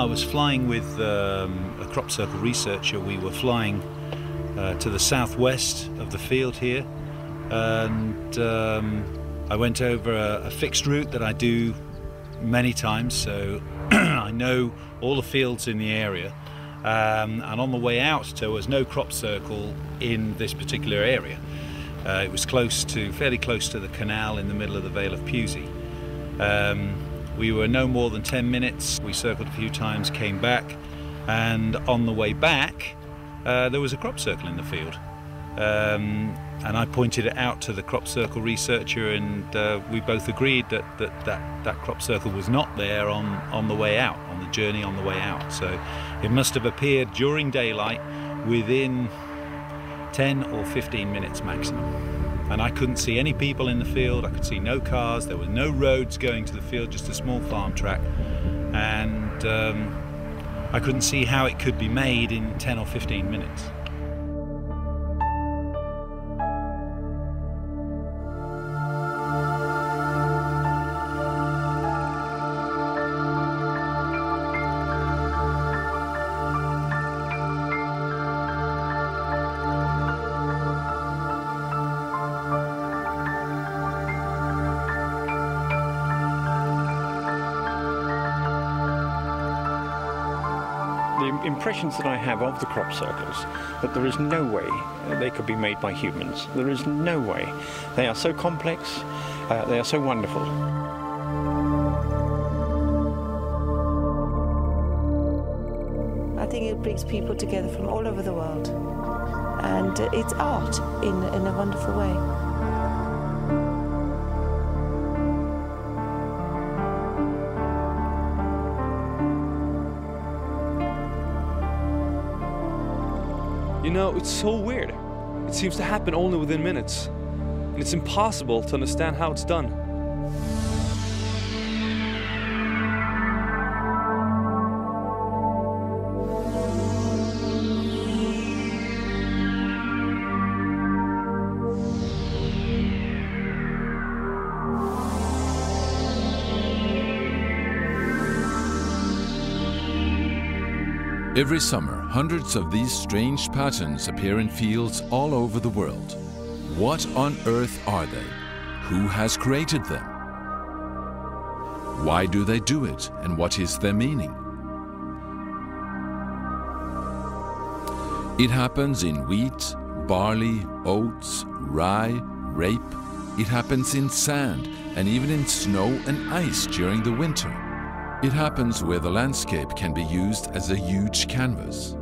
I was flying with a crop circle researcher. We were flying to the southwest of the field here, and I went over a fixed route that I do many times, so I know all the fields in the area. And on the way out, there was no crop circle in this particular area. It was fairly close to the canal in the middle of the Vale of Pewsey. We were no more than 10 minutes. We circled a few times, came back, and on the way back, there was a crop circle in the field. And I pointed it out to the crop circle researcher, and we both agreed that crop circle was not there on the way out, on the journey on the way out. So it must have appeared during daylight within 10 or 15 minutes maximum. And I couldn't see any people in the field, I could see no cars, there were no roads going to the field, just a small farm track. And I couldn't see how it could be made in 10 or 15 minutes. The impressions that I have of the crop circles, that there is no way they could be made by humans. There is no way. They are so complex, they are so wonderful. I think it brings people together from all over the world, and it's art in a wonderful way. You know, it's so weird. It seems to happen only within minutes, and it's impossible to understand how it's done. Every summer, hundreds of these strange patterns appear in fields all over the world. What on earth are they? Who has created them? Why do they do it, and what is their meaning? It happens in wheat, barley, oats, rye, rape. It happens in sand and even in snow and ice during the winter. It happens where the landscape can be used as a huge canvas.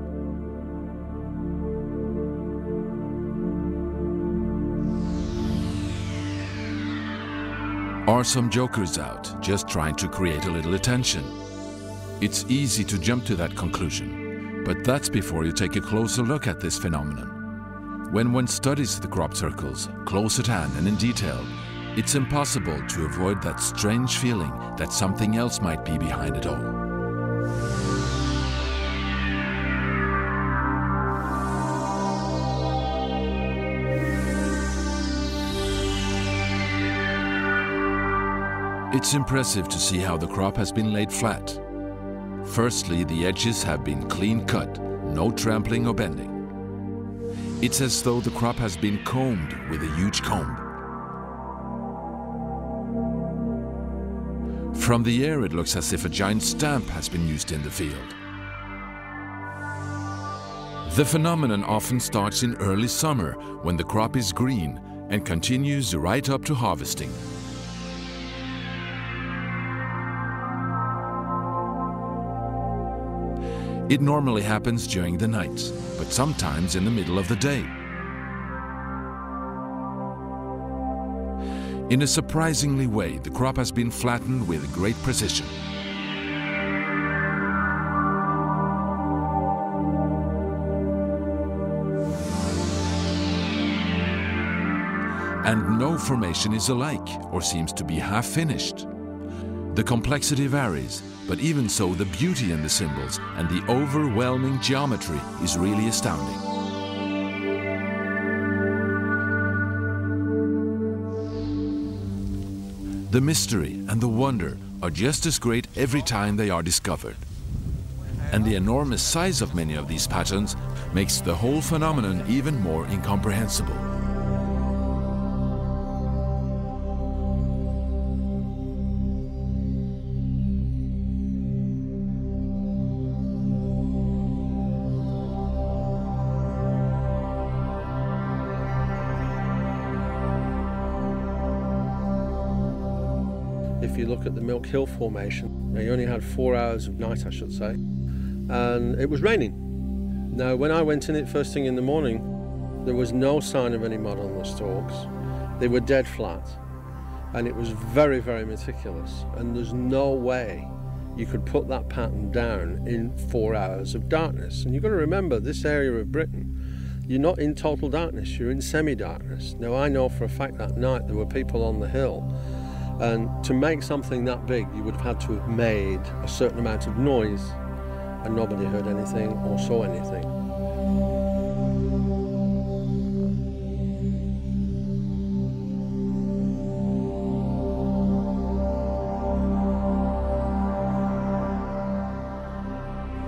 Are some jokers out just trying to create a little attention? It's easy to jump to that conclusion, but that's before you take a closer look at this phenomenon. When one studies the crop circles close at hand and in detail, it's impossible to avoid that strange feeling that something else might be behind it all. It's impressive to see how the crop has been laid flat. Firstly, the edges have been clean cut, no trampling or bending. It's as though the crop has been combed with a huge comb. From the air, it looks as if a giant stamp has been used in the field. The phenomenon often starts in early summer when the crop is green and continues right up to harvesting. It normally happens during the night, but sometimes in the middle of the day. In a surprisingly way, the crop has been flattened with great precision. And no formation is alike or seems to be half finished. The complexity varies, but even so, the beauty in the symbols and the overwhelming geometry is really astounding. The mystery and the wonder are just as great every time they are discovered. And the enormous size of many of these patterns makes the whole phenomenon even more incomprehensible. If you look at the Milk Hill Formation, you only had 4 hours of night, I should say, and it was raining. Now, when I went in it first thing in the morning, there was no sign of any mud on the stalks. They were dead flat, and it was very, very meticulous, and there's no way you could put that pattern down in 4 hours of darkness. And you've got to remember, this area of Britain, you're not in total darkness, you're in semi-darkness. Now, I know for a fact that night there were people on the hill, and to make something that big, you would have had to have made a certain amount of noise, and nobody heard anything or saw anything.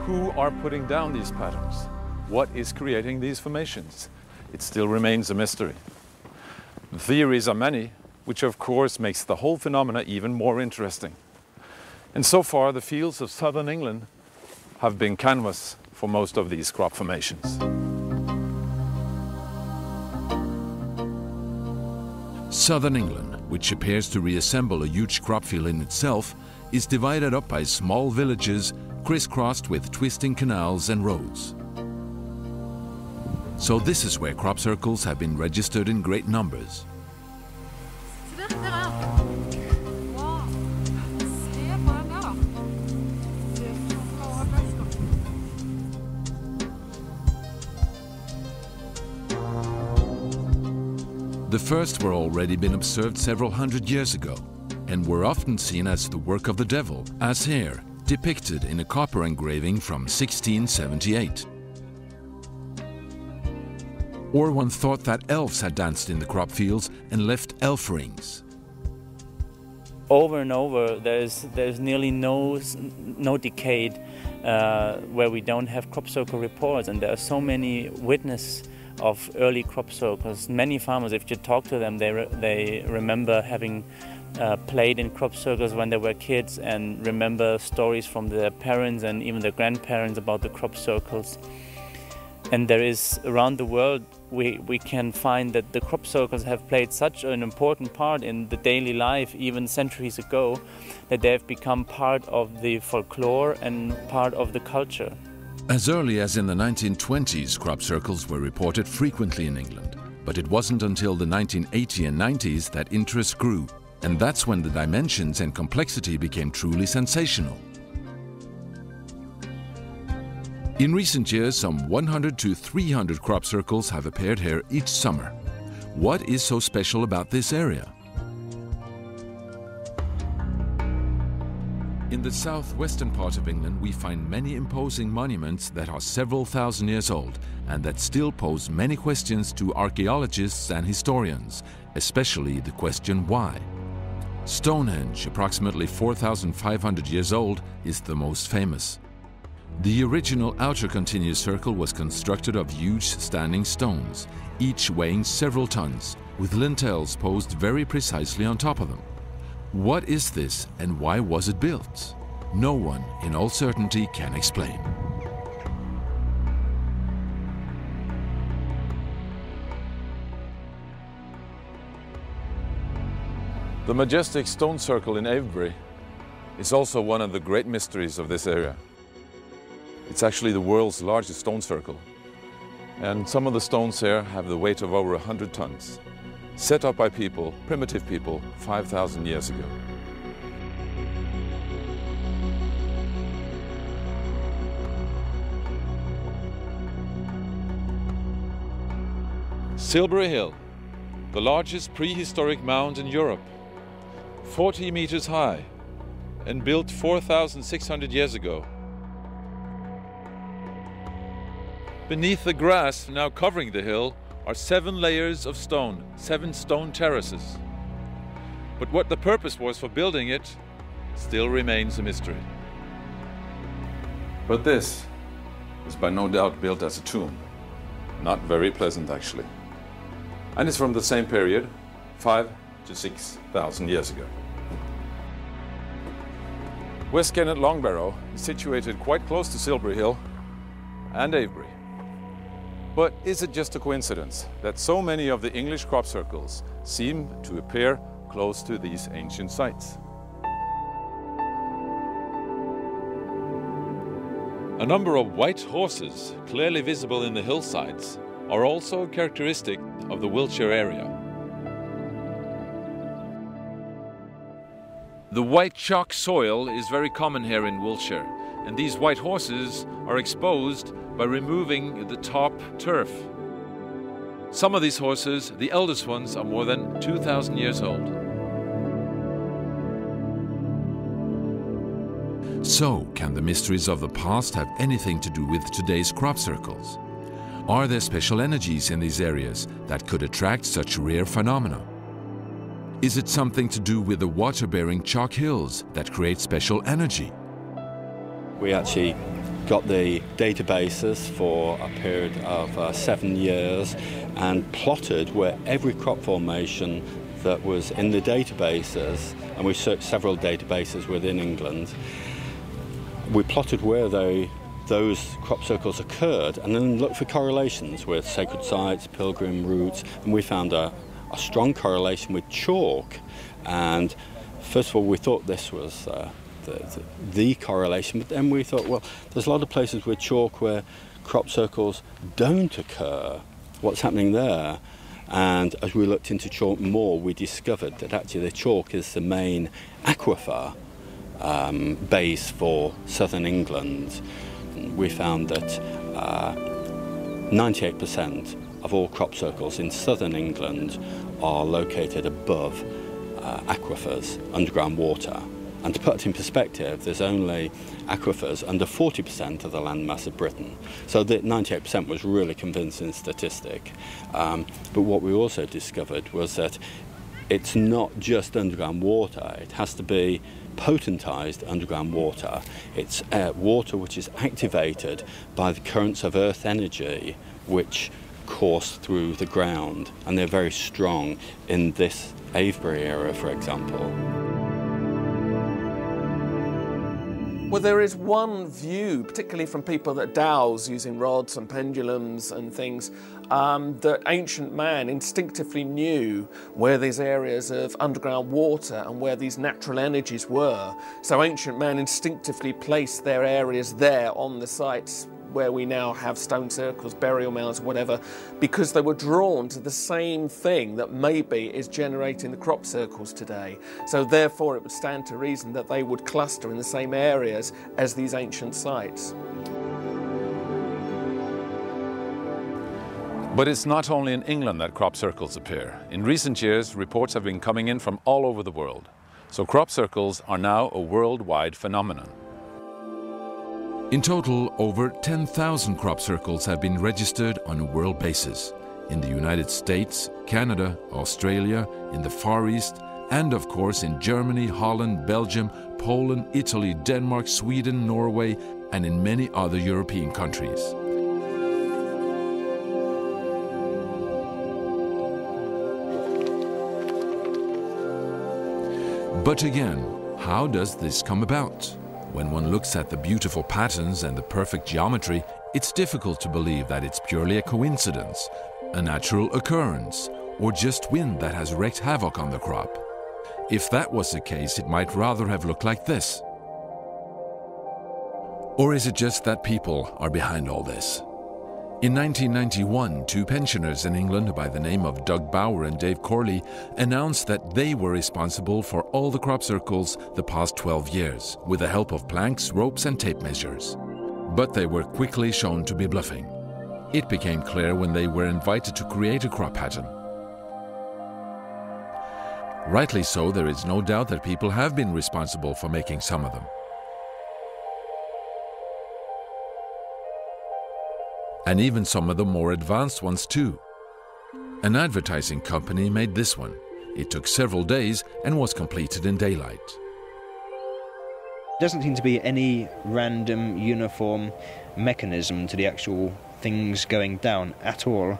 Who are putting down these patterns? What is creating these formations? It still remains a mystery. The theories are many, which of course makes the whole phenomena even more interesting. And so far, the fields of southern England have been canvas for most of these crop formations. Southern England, which appears to reassemble a huge crop field in itself, is divided up by small villages crisscrossed with twisting canals and roads. So this is where crop circles have been registered in great numbers. The first were already been observed several hundred years ago and were often seen as the work of the devil, as here, depicted in a copper engraving from 1678. Or one thought that elves had danced in the crop fields and left elf rings. Over and over, there's nearly no decade where we don't have crop circle reports, and there are so many witnesses of early crop circles. Many farmers, if you talk to them, they remember having played in crop circles when they were kids, and remember stories from their parents and even their grandparents about the crop circles. And there is, around the world, we can find that the crop circles have played such an important part in the daily life, even centuries ago, that they have become part of the folklore and part of the culture. As early as in the 1920s, crop circles were reported frequently in England. But it wasn't until the 1980s and 90s that interest grew, and that's when the dimensions and complexity became truly sensational. In recent years, some 100 to 300 crop circles have appeared here each summer. What is so special about this area? In the southwestern part of England, we find many imposing monuments that are several thousand years old and that still pose many questions to archaeologists and historians, especially the question why. Stonehenge, approximately 4,500 years old, is the most famous. The original outer continuous circle was constructed of huge standing stones, each weighing several tons, with lintels posed very precisely on top of them. What is this and why was it built? No one, in all certainty, can explain. The majestic stone circle in Avebury is also one of the great mysteries of this area. It's actually the world's largest stone circle, and some of the stones here have the weight of over 100 tons, set up by people, primitive people, 5,000 years ago. Silbury Hill, the largest prehistoric mound in Europe, 40 meters high and built 4,600 years ago. Beneath the grass now covering the hill are 7 layers of stone, 7 stone terraces. But what the purpose was for building it still remains a mystery. But this is by no doubt built as a tomb. Not very pleasant, actually. And it's from the same period, 5,000 to 6,000 years ago. West Kennet Longbarrow is situated quite close to Silbury Hill and Avebury. But is it just a coincidence that so many of the English crop circles seem to appear close to these ancient sites? A number of white horses, clearly visible in the hillsides, are also characteristic of the Wiltshire area. The white chalk soil is very common here in Wiltshire, and these white horses are exposed by removing the top turf. Some of these horses, the eldest ones, are more than 2,000 years old. So, can the mysteries of the past have anything to do with today's crop circles? Are there special energies in these areas that could attract such rare phenomena? Is it something to do with the water-bearing chalk hills that create special energy? We actually got the databases for a period of 7 years and plotted where every crop formation that was in the databases, and we searched several databases within England, we plotted where those crop circles occurred and then looked for correlations with sacred sites, pilgrim routes, and we found a strong correlation with chalk. And first of all, we thought this was the correlation, but then we thought, well, there's a lot of places with chalk where crop circles don't occur. What's happening there? And as we looked into chalk more, we discovered that actually the chalk is the main aquifer base for southern England. We found that 98% of all crop circles in southern England are located above aquifers, underground water. And to put it in perspective, there's only aquifers under 40% of the landmass of Britain. So the 98% was really convincing statistic. But what we also discovered was that it's not just underground water, it has to be potentized underground water. It's water which is activated by the currents of earth energy which course through the ground, and they're very strong in this Avebury area, for example. Well, there is one view, particularly from people that dowse using rods and pendulums and things, that ancient man instinctively knew where these areas of underground water and where these natural energies were. So ancient man instinctively placed their areas there on the sites where we now have stone circles, burial mounds, whatever, because they were drawn to the same thing that maybe is generating the crop circles today. So therefore it would stand to reason that they would cluster in the same areas as these ancient sites. But it's not only in England that crop circles appear. In recent years, reports have been coming in from all over the world. So crop circles are now a worldwide phenomenon. In total, over 10,000 crop circles have been registered on a world basis. In the United States, Canada, Australia, in the Far East, and of course in Germany, Holland, Belgium, Poland, Italy, Denmark, Sweden, Norway, and in many other European countries. But again, how does this come about? When one looks at the beautiful patterns and the perfect geometry, it's difficult to believe that it's purely a coincidence, a natural occurrence, or just wind that has wreaked havoc on the crop. If that was the case, it might rather have looked like this. Or is it just that people are behind all this? In 1991, two pensioners in England by the name of Doug Bauer and Dave Corley announced that they were responsible for all the crop circles the past 12 years, with the help of planks, ropes and tape measures. But they were quickly shown to be bluffing. It became clear when they were invited to create a crop pattern. Rightly so, there is no doubt that people have been responsible for making some of them. And even some of the more advanced ones too. An advertising company made this one. It took several days and was completed in daylight. doesn't seem to be any random, uniform mechanism to the actual things going down at all.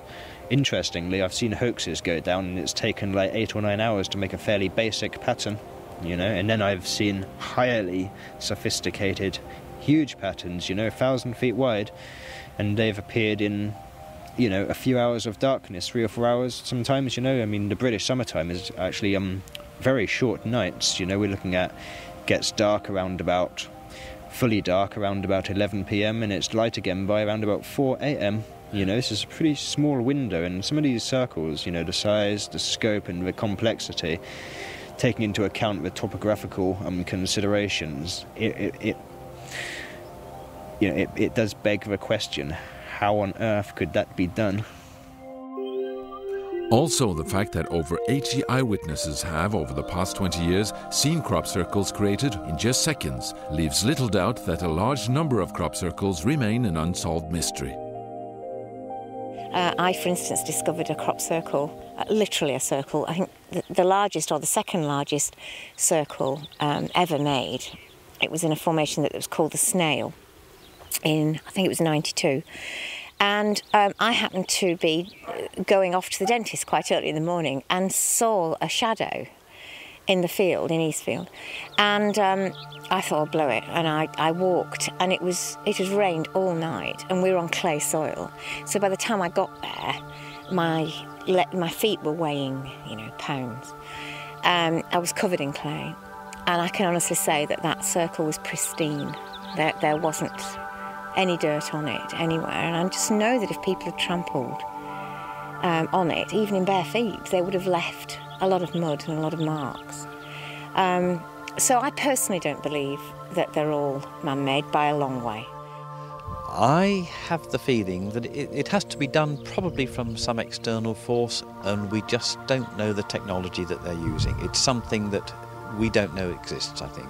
Interestingly, I've seen hoaxes go down and it's taken like 8 or 9 hours to make a fairly basic pattern, you know, and then I've seen highly sophisticated, huge patterns, you know, 1,000 feet wide, and they've appeared in, you know, a few hours of darkness, 3 or 4 hours sometimes, you know. I mean, the British summertime is actually very short nights, you know. We're looking at, gets dark around about, fully dark around about 11 p.m. and it's light again by around about 4 a.m. You know, this is a pretty small window, and some of these circles, you know, the size, the scope and the complexity, taking into account the topographical considerations, it does beg the question, how on earth could that be done? Also, the fact that over 80 eyewitnesses have, over the past 20 years, seen crop circles created in just seconds leaves little doubt that a large number of crop circles remain an unsolved mystery. I, for instance, discovered a crop circle, literally a circle. I think the largest or the second largest circle ever made. It was in a formation that was called the Snail in, I think it was 92. And I happened to be going off to the dentist quite early in the morning and saw a shadow in the field, in Eastfield. And I thought I'll blow it, and I walked, and it had rained all night, and we were on clay soil. So by the time I got there, my feet were weighing, you know, pounds. I was covered in clay, and I can honestly say that that circle was pristine. There wasn't any dirt on it anywhere, and I just know that if people had trampled on it, even in bare feet, they would have left a lot of mud and a lot of marks. So I personally don't believe that they're all man-made by a long way. I have the feeling that it has to be done probably from some external force, and we just don't know the technology that they're using. It's something that we don't know exists, I think.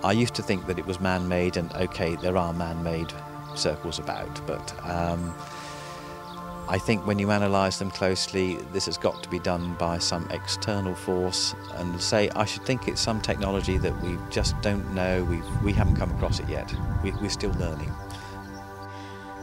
I used to think that it was man-made, and okay, there are man-made circles about, but I think when you analyse them closely, this has got to be done by some external force, and I should think it's some technology that we just don't know, we haven't come across it yet. We're still learning.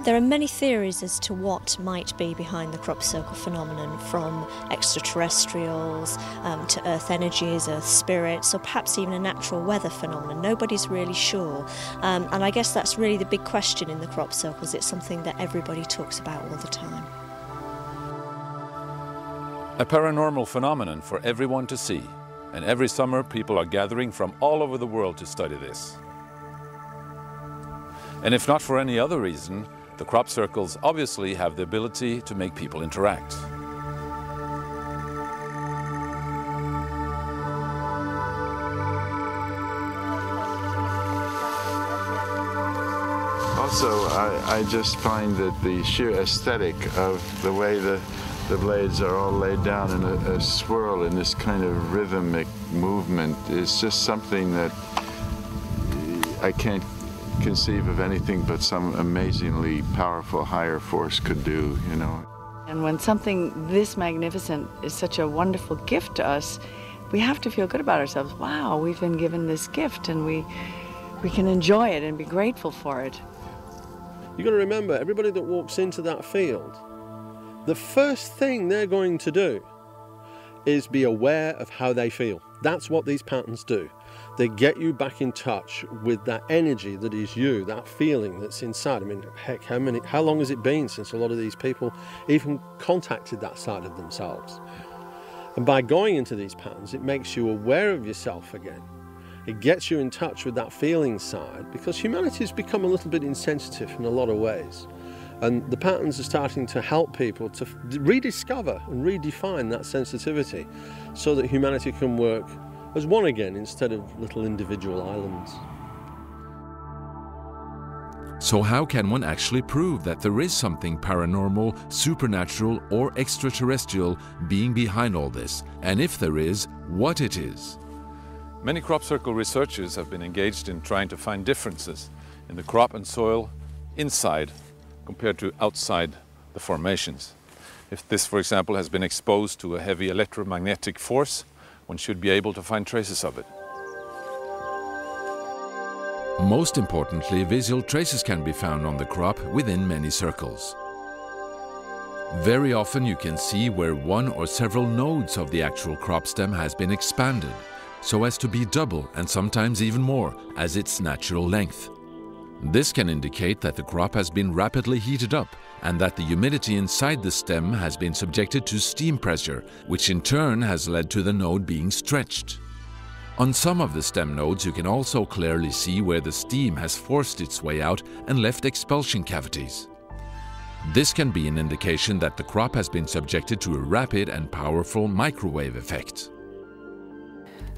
There are many theories as to what might be behind the crop circle phenomenon, from extraterrestrials to earth energies, earth spirits, or perhaps even a natural weather phenomenon. Nobody's really sure. And I guess that's really the big question in the crop circles. It's something that everybody talks about all the time. A paranormal phenomenon for everyone to see. And every summer people are gathering from all over the world to study this. And if not for any other reason, the crop circles obviously have the ability to make people interact. Also, I just find that the sheer aesthetic of the way the blades are all laid down in a swirl in this kind of rhythmic movement is just something that I can't conceive of anything but some amazingly powerful higher force could do, you know. And when something this magnificent is such a wonderful gift to us, we have to feel good about ourselves. Wow, we've been given this gift, and we can enjoy it and be grateful for it. You've got to remember, everybody that walks into that field, the first thing they're going to do is be aware of how they feel. That's what these patterns do. They get you back in touch with that energy that is you, that feeling that's inside. I mean, heck, how long has it been since a lot of these people even contacted that side of themselves? And by going into these patterns, it makes you aware of yourself again. It gets you in touch with that feeling side, because humanity has become a little bit insensitive in a lot of ways. And the patterns are starting to help people to rediscover and redefine that sensitivity so that humanity can work as one again instead of little individual islands. So how can one actually prove that there is something paranormal, supernatural, or extraterrestrial being behind all this? And if there is, what it is? Many crop circle researchers have been engaged in trying to find differences in the crop and soil inside compared to outside the formations. If this, for example, has been exposed to a heavy electromagnetic force, one should be able to find traces of it. Most importantly, visual traces can be found on the crop within many circles. Very often you can see where one or several nodes of the actual crop stem has been expanded, so as to be double and sometimes even more as its natural length. This can indicate that the crop has been rapidly heated up and that the humidity inside the stem has been subjected to steam pressure, which in turn has led to the node being stretched. On some of the stem nodes you can also clearly see where the steam has forced its way out and left expulsion cavities. This can be an indication that the crop has been subjected to a rapid and powerful microwave effect.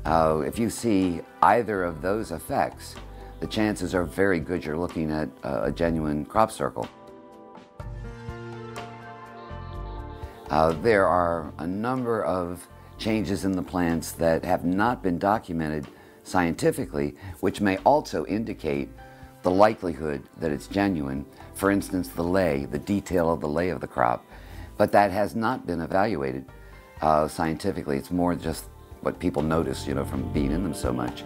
If you see either of those effects, the chances are very good you're looking at a genuine crop circle. There are a number of changes in the plants that have not been documented scientifically, which may also indicate the likelihood that it's genuine. For instance, the lay, the detail of the lay of the crop. But that has not been evaluated scientifically. It's more just what people notice, you know, from being in them so much.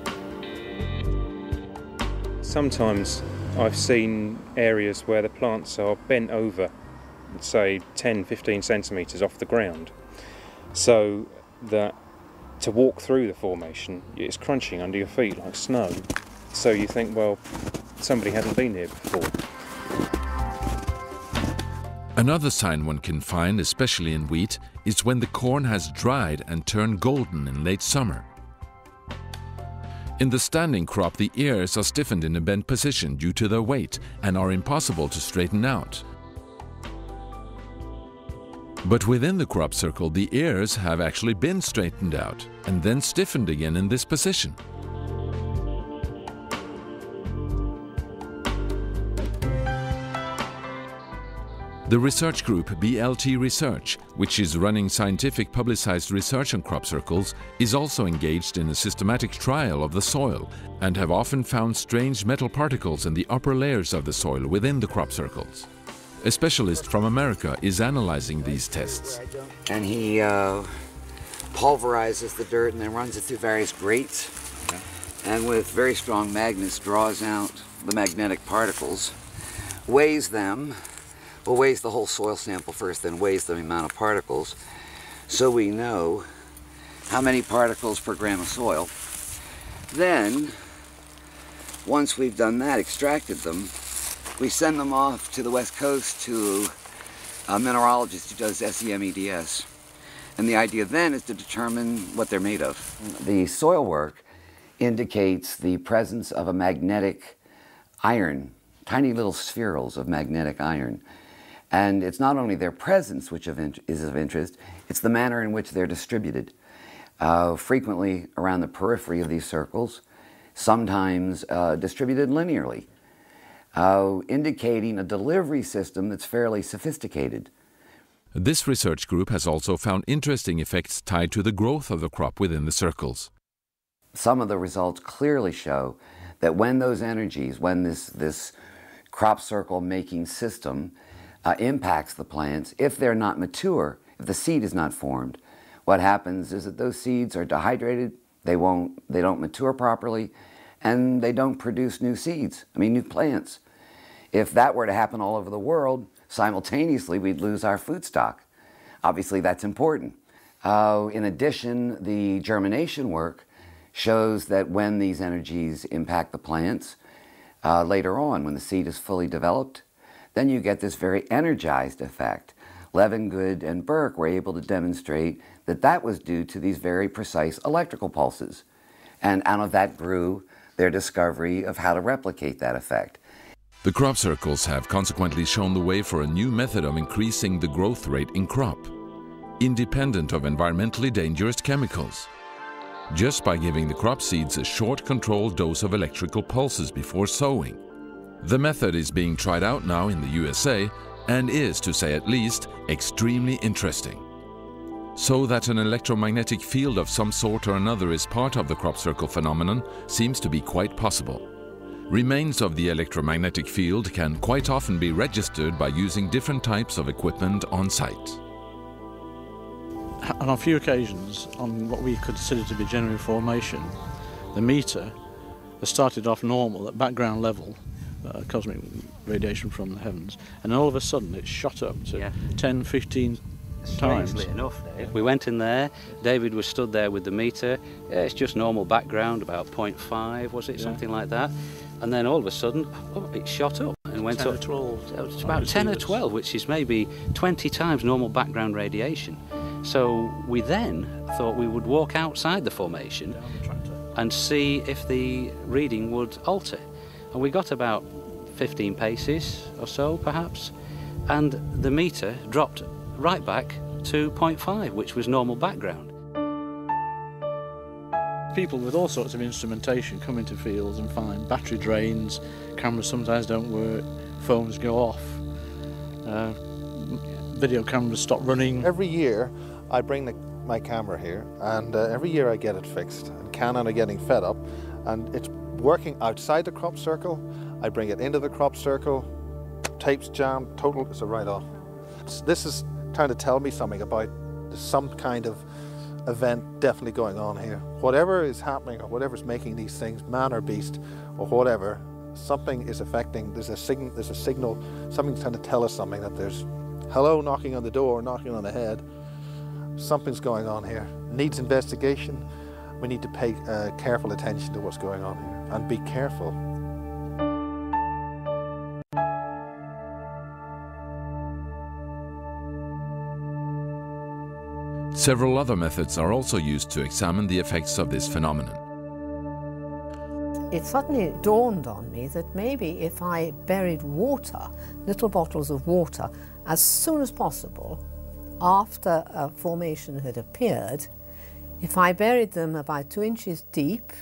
Sometimes I've seen areas where the plants are bent over, say 10-15 centimetres off the ground, so that to walk through the formation it's crunching under your feet like snow. So you think, well, somebody hadn't been here before. Another sign one can find, especially in wheat, is when the corn has dried and turned golden in late summer. In the standing crop, the ears are stiffened in a bent position due to their weight and are impossible to straighten out. But within the crop circle, the ears have actually been straightened out and then stiffened again in this position. The research group BLT Research, which is running scientific publicized research on crop circles, is also engaged in a systematic trial of the soil and have often found strange metal particles in the upper layers of the soil within the crop circles. A specialist from America is analyzing these tests. And he pulverizes the dirt and then runs it through various grates. And with very strong magnets draws out the magnetic particles, weighs them. Well, weighs the whole soil sample first, then weighs the amount of particles, so we know how many particles per gram of soil. Then, once we've done that, extracted them, we send them off to the West Coast to a mineralogist who does SEMEDS. And the idea then is to determine what they're made of. The soil work indicates the presence of a magnetic iron, tiny little spherules of magnetic iron. And it's not only their presence which is of interest, it's the manner in which they're distributed. Frequently around the periphery of these circles, sometimes distributed linearly, indicating a delivery system that's fairly sophisticated. This research group has also found interesting effects tied to the growth of the crop within the circles. Some of the results clearly show that when those energies, when this crop circle making system impacts the plants, if they're not mature, if the seed is not formed, what happens is that those seeds are dehydrated, they don't mature properly, and they don't produce new seeds, new plants. If that were to happen all over the world, simultaneously we'd lose our food stock. Obviously that's important. In addition, the germination work shows that when these energies impact the plants, later on, when the seed is fully developed, then you get this very energized effect. Levengood and Burke were able to demonstrate that that was due to these very precise electrical pulses. And out of that grew their discovery of how to replicate that effect. The crop circles have consequently shown the way for a new method of increasing the growth rate in crop, independent of environmentally dangerous chemicals, just by giving the crop seeds a short controlled dose of electrical pulses before sowing. The method is being tried out now in the USA and is, to say at least, extremely interesting. So that an electromagnetic field of some sort or another is part of the crop circle phenomenon seems to be quite possible. Remains of the electromagnetic field can quite often be registered by using different types of equipment on site. On a few occasions, on what we consider to be genuine formation, the meter It started off normal at background level, cosmic radiation from the heavens, and all of a sudden it shot up to 10, 15 times. Strangely enough, we went in there, David was stood there with the meter, it's just normal background, about 0.5, was it, something like that, and then all of a sudden, it shot up and went 10 up. or 12. It's about 10 or 12, which is maybe 20 times normal background radiation. So we then thought we would walk outside the formation and see if the reading would alter. And we got about 15 paces or so, perhaps, and the meter dropped right back to 0.5, which was normal background. People with all sorts of instrumentation come into fields and find battery drains, cameras sometimes don't work, phones go off, video cameras stop running. Every year I bring my camera here, and every year I get it fixed. And Canon are getting fed up, and it's working outside the crop circle. I bring it into the crop circle, tape's jammed, total, it's a write-off. This is trying to tell me something about some kind of event definitely going on here. Whatever is happening or whatever's making these things, man or beast or whatever, something is affecting, there's a signal, something's trying to tell us something, that there's hello knocking on the door, knocking on the head. Something's going on here. Needs investigation. We need to pay careful attention to what's going on here and be careful. Several other methods are also used to examine the effects of this phenomenon. It suddenly dawned on me that maybe if I buried water, little bottles of water, as soon as possible after a formation had appeared, if I buried them about 2 inches deep,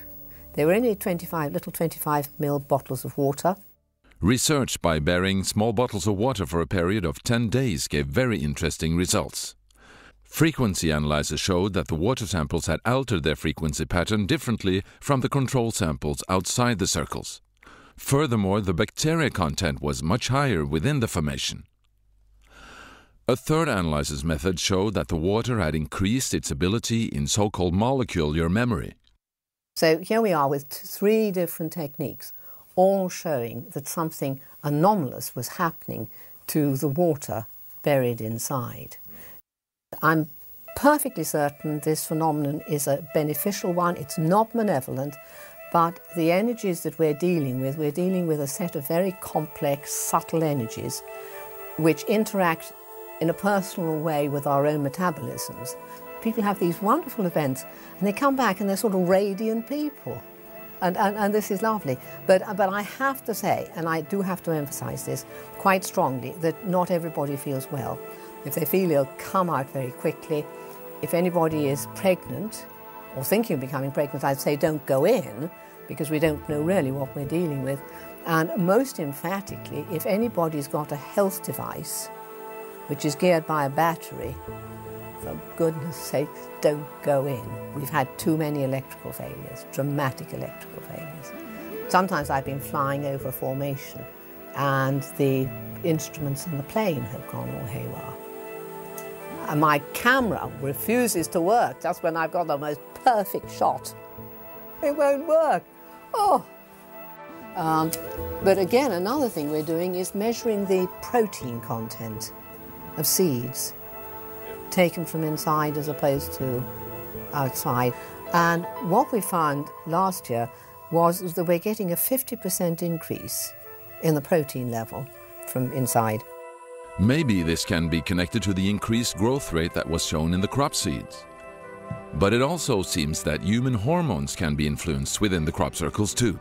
they were only little 25 ml bottles of water. Research by burying small bottles of water for a period of 10 days gave very interesting results. Frequency analyzers showed that the water samples had altered their frequency pattern differently from the control samples outside the circles. Furthermore, the bacteria content was much higher within the formation. A third analysis method showed that the water had increased its ability in so-called molecular memory. So here we are with 3 different techniques, all showing that something anomalous was happening to the water buried inside. I'm perfectly certain this phenomenon is a beneficial one. It's not malevolent, but the energies that we're dealing with a set of very complex, subtle energies which interact in a personal way with our own metabolisms. People have these wonderful events and they come back and they're sort of radiant people. And this is lovely. But I have to say, and I do have to emphasize this quite strongly, that not everybody feels well. If they feel ill, come out very quickly. If anybody is pregnant or thinking of becoming pregnant, I'd say don't go in, because we don't know really what we're dealing with. And most emphatically, if anybody's got a health device which is geared by a battery, for goodness sake, don't go in. We've had too many electrical failures, dramatic electrical failures. Sometimes I've been flying over a formation and the instruments in the plane have gone all haywire. And my camera refuses to work just when I've got the most perfect shot. It won't work. Oh! But again, another thing we're doing is measuring the protein content of seeds taken from inside as opposed to outside. And what we found last year was that we're getting a 50% increase in the protein level from inside. Maybe this can be connected to the increased growth rate that was shown in the crop seeds. But it also seems that human hormones can be influenced within the crop circles too.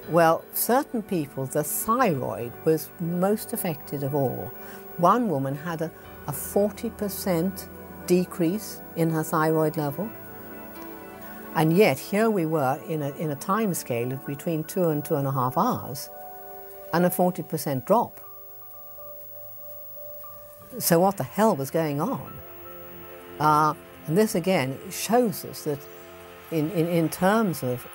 Well, certain people, the thyroid was most affected of all. One woman had a 40% decrease in her thyroid level. And yet, here we were in a time scale of between 2 and 2.5 hours, and a 40% drop. So what the hell was going on? And this again shows us that in terms of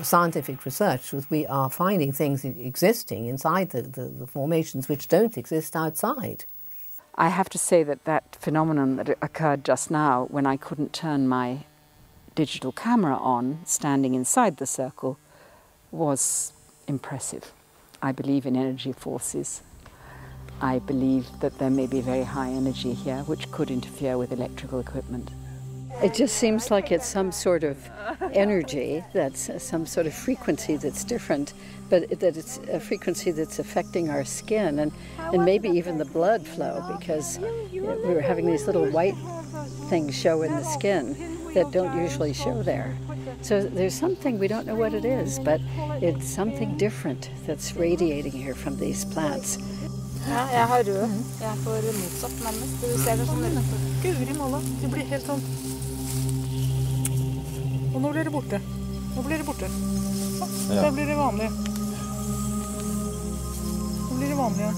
scientific research, we are finding things existing inside the formations which don't exist outside. I have to say that phenomenon that occurred just now, when I couldn't turn my digital camera on, standing inside the circle, was impressive. I believe in energy forces. I believe that there may be very high energy here which could interfere with electrical equipment. It just seems like it's some sort of energy, that's some sort of frequency that's different, but that it's a frequency that's affecting our skin and maybe even the blood flow, because we were having these little white things show in the skin that don't usually show there. So there's something, we don't know what it is, but it's something different that's radiating here from these plants. Ja, jeg har rød. Jeg får motsatt nærmest. Du ser det sånn Guri malla, det blir helt sånn. Og nå blir det borte. Nå blir det borte. Da blir det vanlig. Nå blir det vanlig, ja.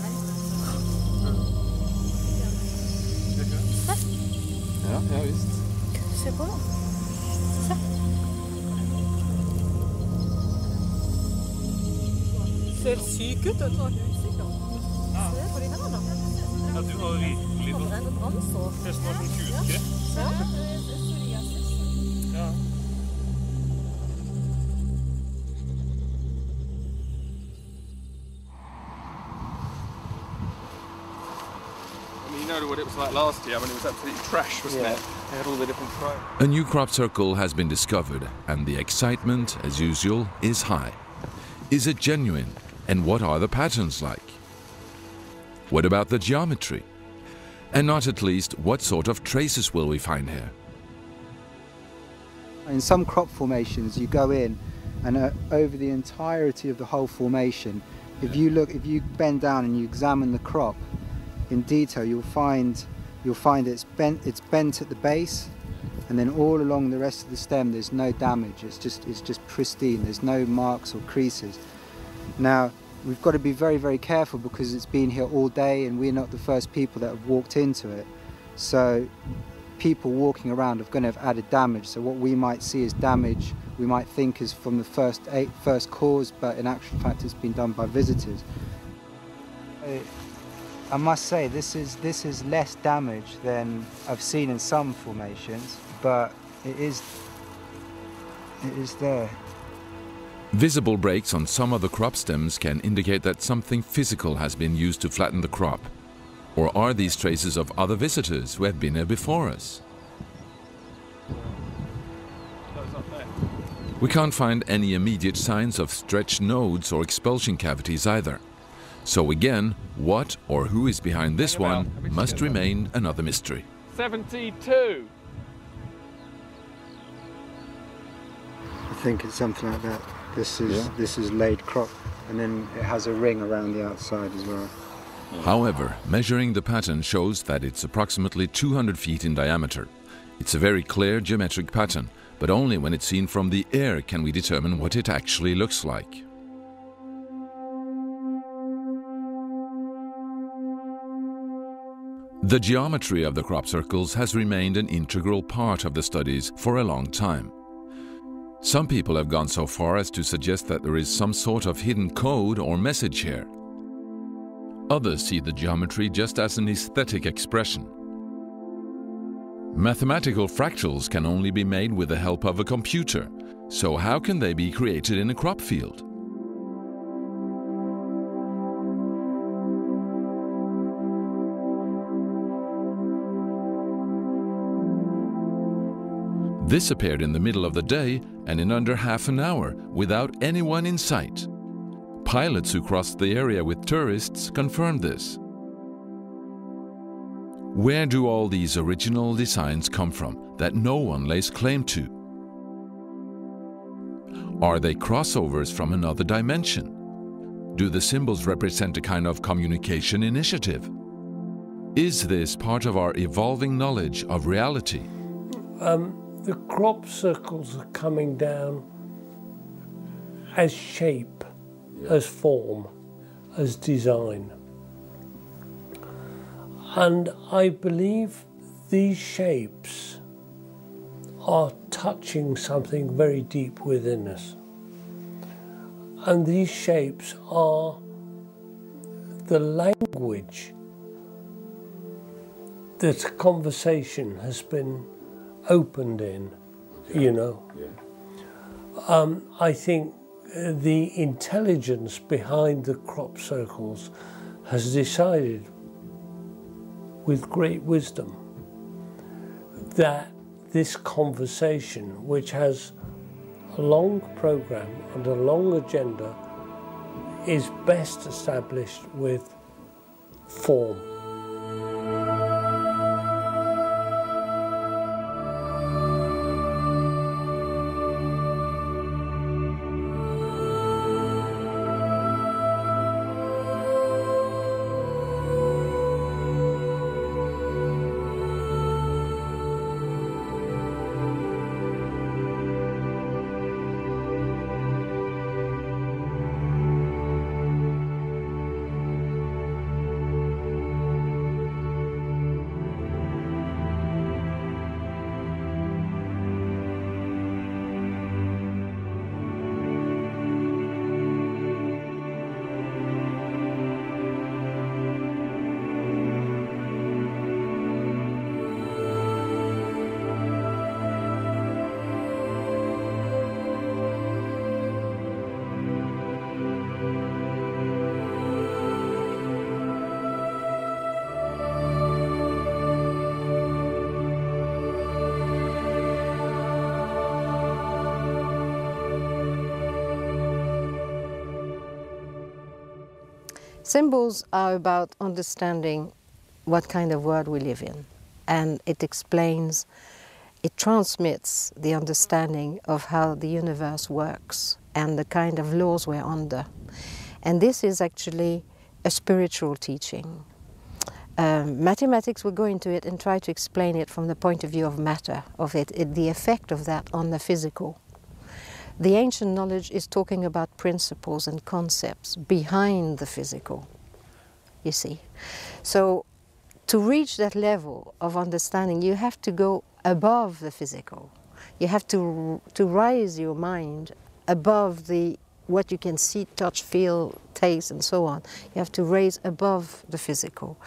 Ja, ja visst. Se på det. Se. Ser syk ut, vet du. Ja, du har virkelig nesten var sånn kuskre. Ja. You know what it was like last year when it was absolutely trash, wasn't it? They had all the different pros. A new crop circle has been discovered, and the excitement, as usual, is high. Is it genuine, and what are the patterns like? What about the geometry? And not at least, what sort of traces will we find here? In some crop formations, you go in and over the entirety of the whole formation, if you bend down and you examine the crop in detail, you'll find it's bent at the base, and then all along the rest of the stem there's no damage. It's just pristine. There's no marks or creases. Now, we've got to be very, very careful because it's been here all day and we're not the first people that have walked into it. So people walking around are going to have added damage. So what we might see as damage, we might think is from the first cause, but in actual fact it's been done by visitors. I must say this is less damage than I've seen in some formations, but it is there. Visible breaks on some of the crop stems can indicate that something physical has been used to flatten the crop. Or are these traces of other visitors who have been here before us? We can't find any immediate signs of stretched nodes or expulsion cavities either. So again, what or who is behind this one must remain another mystery. 72! I think it's something like that. This is laid crop, and then it has a ring around the outside as well. However, measuring the pattern shows that it's approximately 200 feet in diameter. It's a very clear geometric pattern, but only when it's seen from the air can we determine what it actually looks like. The geometry of the crop circles has remained an integral part of the studies for a long time. Some people have gone so far as to suggest that there is some sort of hidden code or message here. Others see the geometry just as an aesthetic expression. Mathematical fractals can only be made with the help of a computer, so how can they be created in a crop field? This appeared in the middle of the day and in under half an hour without anyone in sight. Pilots who crossed the area with tourists confirmed this. Where do all these original designs come from that no one lays claim to? Are they crossovers from another dimension? Do the symbols represent a kind of communication initiative? Is this part of our evolving knowledge of reality? The crop circles are coming down as shape, as form, as design. And I believe these shapes are touching something very deep within us. And these shapes are the language that conversation has been opened in you know. I think the intelligence behind the crop circles has decided with great wisdom that this conversation, which has a long program and a long agenda, is best established with form. Symbols are about understanding what kind of world we live in, and it explains, it transmits the understanding of how the universe works and the kind of laws we're under. And this is actually a spiritual teaching. Mathematics will go into it and try to explain it from the point of view of matter, of the effect of that on the physical. The ancient knowledge is talking about principles and concepts behind the physical, you see. So to reach that level of understanding, you have to go above the physical. You have to rise your mind above what you can see, touch, feel, taste, and so on. You have to raise above the physical.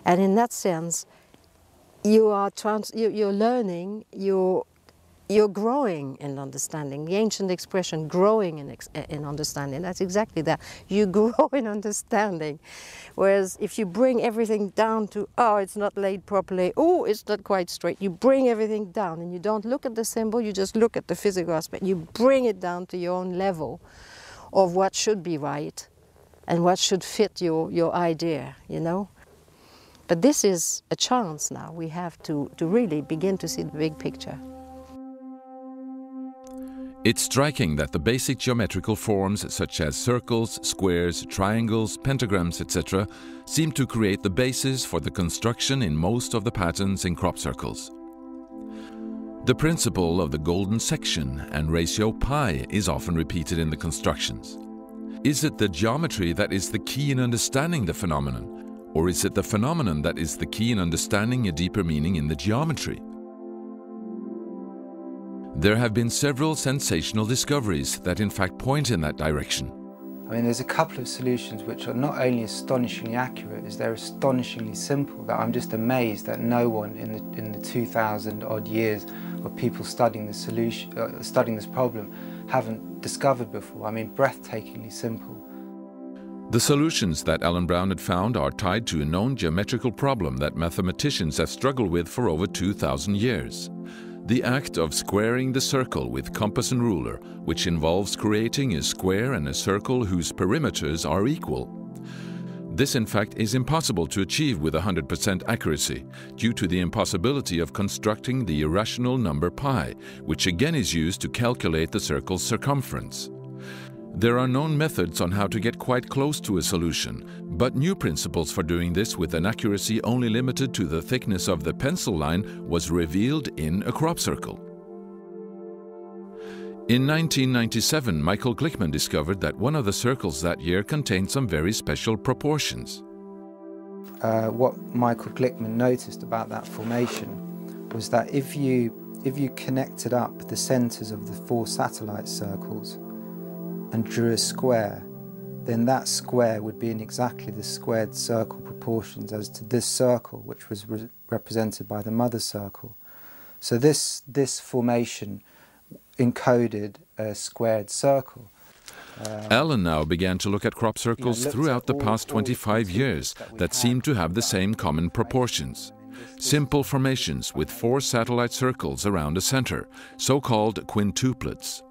And in that sense, you're learning, you're growing in understanding. The ancient expression, growing in understanding, that's exactly that. You grow in understanding. Whereas if you bring everything down to, oh, it's not laid properly, oh, it's not quite straight, you bring everything down and you don't look at the symbol, you just look at the physical aspect. You bring it down to your own level of what should be right and what should fit your idea, you know. But this is a chance now. We have to really begin to see the big picture. It's striking that the basic geometrical forms such as circles, squares, triangles, pentagrams, etc. seem to create the basis for the construction in most of the patterns in crop circles. The principle of the golden section and ratio pi is often repeated in the constructions. Is it the geometry that is the key in understanding the phenomenon, or is it the phenomenon that is the key in understanding a deeper meaning in the geometry? There have been several sensational discoveries that in fact point in that direction. I mean, there's a couple of solutions which are not only astonishingly accurate, as they're astonishingly simple, that I'm just amazed that no one in the 2,000 odd years of people studying this solution, studying this problem, haven't discovered before. I mean, breathtakingly simple. The solutions that Alan Brown had found are tied to a known geometrical problem that mathematicians have struggled with for over 2,000 years. The act of squaring the circle with compass and ruler, which involves creating a square and a circle whose perimeters are equal. This in fact is impossible to achieve with 100% accuracy, due to the impossibility of constructing the irrational number pi, which again is used to calculate the circle's circumference. There are known methods on how to get quite close to a solution, but new principles for doing this with an accuracy only limited to the thickness of the pencil line was revealed in a crop circle. In 1997, Michael Glickman discovered that one of the circles that year contained some very special proportions. What Michael Glickman noticed about that formation was that if you connected up the centres of the 4 satellite circles and drew a square, then that square would be in exactly the squared circle proportions as to this circle, which was represented by the mother circle. So this formation encoded a squared circle. Alan now began to look at crop circles throughout the past 25 years that seem to have the same common proportions. Simple formations with 4 satellite circles around a center, so-called quintuplets.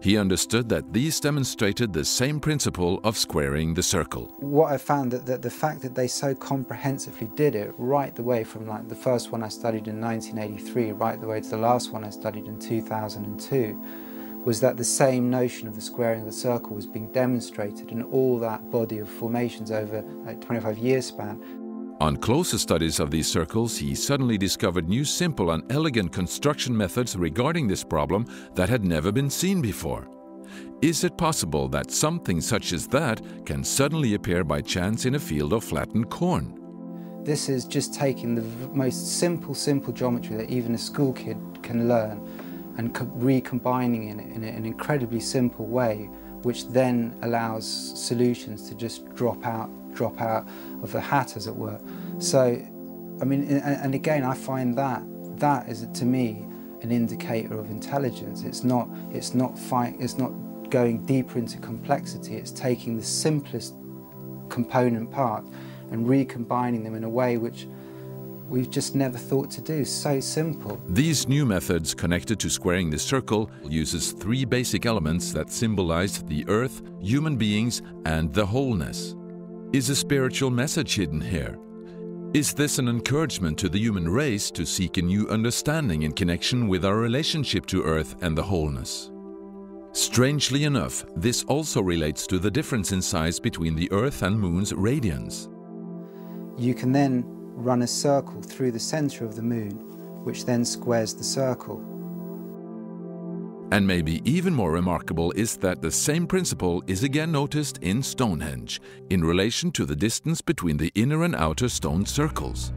He understood that these demonstrated the same principle of squaring the circle. What I found that the fact that they so comprehensively did it right the way from like the first one I studied in 1983 right the way to the last one I studied in 2002 was that the same notion of the squaring of the circle was being demonstrated in all that body of formations over a 25-year span. On closer studies of these circles, he suddenly discovered new simple and elegant construction methods regarding this problem that had never been seen before. Is it possible that something such as that can suddenly appear by chance in a field of flattened corn? This is just taking the most simple geometry that even a school kid can learn and recombining it in an incredibly simple way, which then allows solutions to just drop out of the hat, as it were. So, I mean, and again, I find that is, to me, an indicator of intelligence. It's not going deeper into complexity. It's taking the simplest component part and recombining them in a way which we've just never thought to do. So simple. These new methods connected to squaring the circle uses 3 basic elements that symbolize the earth, human beings, and the wholeness. Is a spiritual message hidden here? Is this an encouragement to the human race to seek a new understanding in connection with our relationship to earth and the wholeness? Strangely enough, this also relates to the difference in size between the earth and moon's radians. You can then run a circle through the center of the moon, which then squares the circle. And maybe even more remarkable is that the same principle is again noticed in Stonehenge, in relation to the distance between the inner and outer stone circles.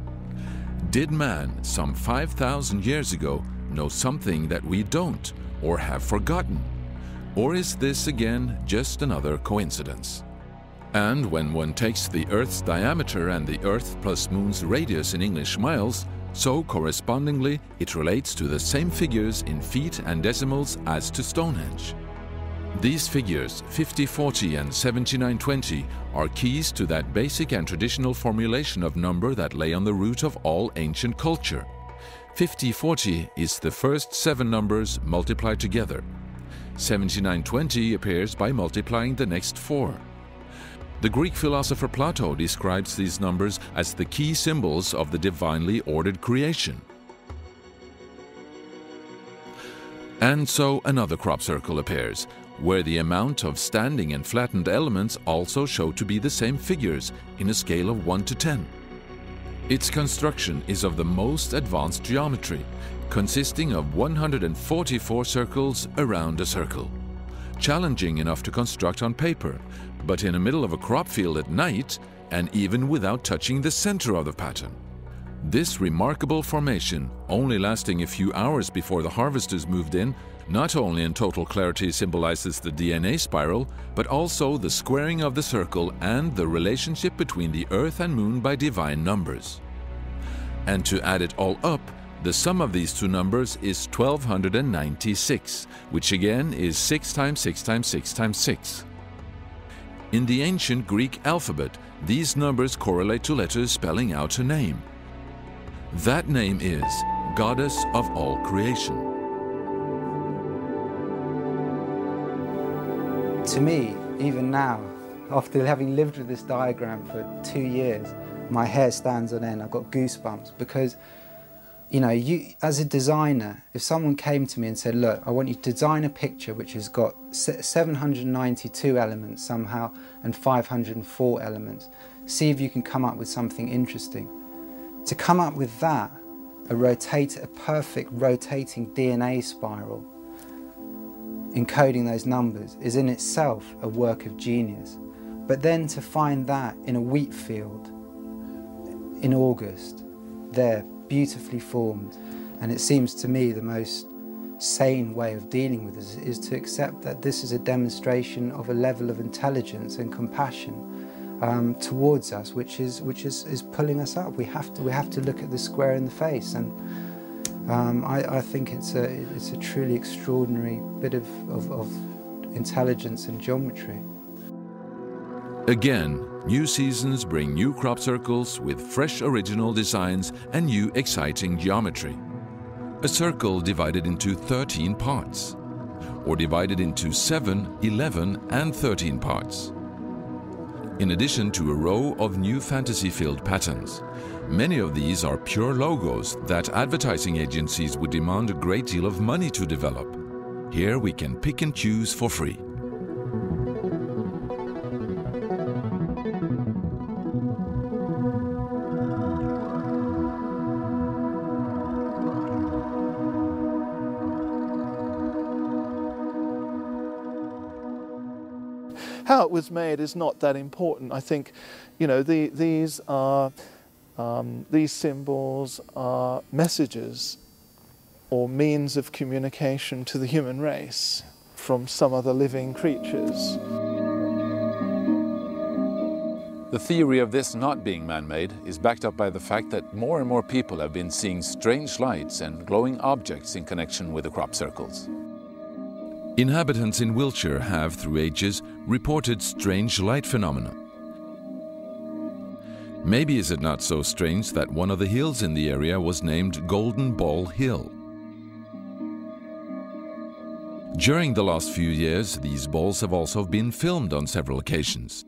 Did man, some 5,000 years ago, know something that we don't, or have forgotten? Or is this again just another coincidence? And when one takes the Earth's diameter and the Earth plus Moon's radius in English miles, so correspondingly it relates to the same figures in feet and decimals as to Stonehenge. These figures, 5040 and 7920, are keys to that basic and traditional formulation of number that lay on the root of all ancient culture. 5040 is the first 7 numbers multiplied together. 7920 appears by multiplying the next 4. The Greek philosopher Plato describes these numbers as the key symbols of the divinely ordered creation. And so another crop circle appears, where the amount of standing and flattened elements also show to be the same figures in a scale of 1 to 10. Its construction is of the most advanced geometry, consisting of 144 circles around a circle. Challenging enough to construct on paper, but in the middle of a crop field at night, and even without touching the center of the pattern. This remarkable formation, only lasting a few hours before the harvesters moved in, not only in total clarity symbolizes the DNA spiral, but also the squaring of the circle and the relationship between the Earth and Moon by divine numbers. And to add it all up, the sum of these 2 numbers is 1296, which again is 6 times 6 times 6 times 6. In the ancient Greek alphabet, these numbers correlate to letters spelling out a name. That name is Goddess of all creation. To me, even now, after having lived with this diagram for 2 years, my hair stands on end. I've got goosebumps because, you know, as a designer, if someone came to me and said, look, I want you to design a picture which has got 792 elements somehow and 504 elements, see if you can come up with something interesting. To come up with that, a perfect rotating DNA spiral, encoding those numbers, is in itself a work of genius. But then to find that in a wheat field in August, there, beautifully formed, and it seems to me the most sane way of dealing with this is to accept that this is a demonstration of a level of intelligence and compassion towards us, which is pulling us up. We have to look at the square in the face, and I think it's a truly extraordinary bit of intelligence and geometry. Again, new seasons bring new crop circles with fresh original designs and new exciting geometry. A circle divided into 13 parts, or divided into 7, 11 and 13 parts. In addition to a row of new fantasy-filled patterns, many of these are pure logos that advertising agencies would demand a great deal of money to develop. Here we can pick and choose for free. How it was made is not that important. I think, you know, these symbols are messages or means of communication to the human race from some other living creatures. The theory of this not being man-made is backed up by the fact that more and more people have been seeing strange lights and glowing objects in connection with the crop circles. Inhabitants in Wiltshire have, through ages, reported strange light phenomena. Maybe is it not so strange that one of the hills in the area was named Golden Ball Hill. During the last few years, these balls have also been filmed on several occasions.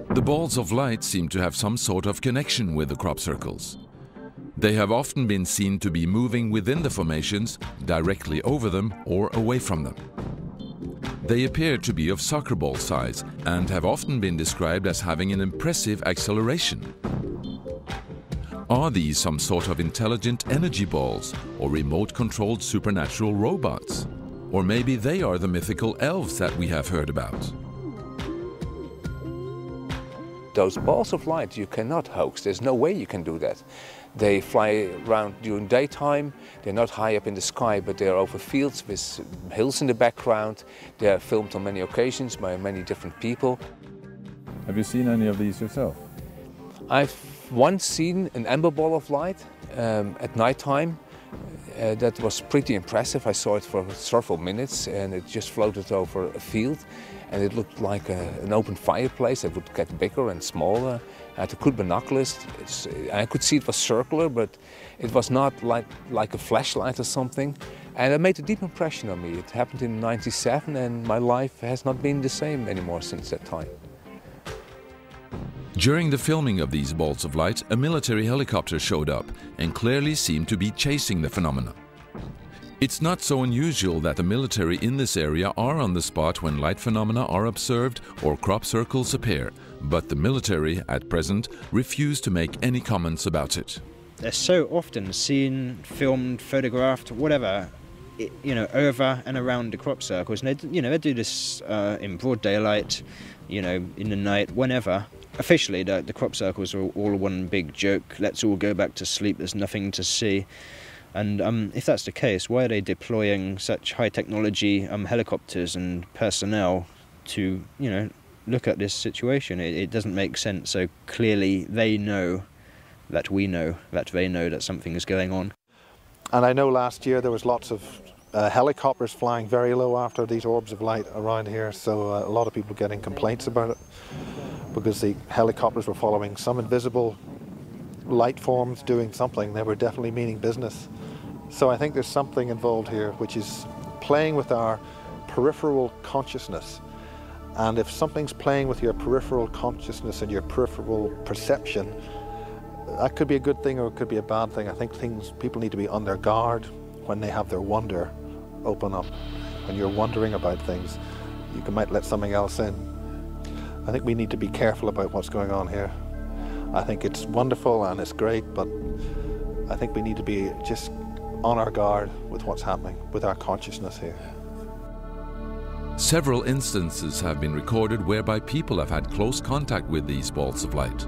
The balls of light seem to have some sort of connection with the crop circles. They have often been seen to be moving within the formations, directly over them or away from them. They appear to be of soccer ball size and have often been described as having an impressive acceleration. Are these some sort of intelligent energy balls or remote-controlled supernatural robots? Or maybe they are the mythical elves that we have heard about. Those balls of light you cannot hoax. There's no way you can do that. They fly around during daytime. They're not high up in the sky, but they're over fields with hills in the background. They're filmed on many occasions by many different people. Have you seen any of these yourself? I've once seen an amber ball of light at night time. That was pretty impressive. I saw it for several minutes and it just floated over a field. And it looked like an open fireplace that would get bigger and smaller. I had good binoculars. I could see it was circular, but it was not like a flashlight or something. And it made a deep impression on me. It happened in '97 and my life has not been the same anymore since that time. During the filming of these balls of light, a military helicopter showed up and clearly seemed to be chasing the phenomena. It's not so unusual that the military in this area are on the spot when light phenomena are observed or crop circles appear, but the military, at present, refuse to make any comments about it. They're so often seen, filmed, photographed, whatever, you know, over and around the crop circles. And they do this in broad daylight, you know, in the night, whenever. Officially, the crop circles are all one big joke. Let's all go back to sleep. There's nothing to see. And if that's the case, why are they deploying such high technology helicopters and personnel to, you know, look at this situation? It doesn't make sense. So clearly they know that we know that they know that something is going on. And I know last year there was lots of helicopters flying very low after these orbs of light around here, so a lot of people getting complaints about it because the helicopters were following some invisible light forms doing something. They were definitely meaning business. So I think there's something involved here which is playing with our peripheral consciousness. And if something's playing with your peripheral consciousness and your peripheral perception, that could be a good thing or it could be a bad thing. I think people need to be on their guard when they have their wonder open up. When you're wondering about things, you might let something else in. I think we need to be careful about what's going on here. I think it's wonderful and it's great, but I think we need to be just on our guard with what's happening, with our consciousness here. Several instances have been recorded whereby people have had close contact with these balls of light.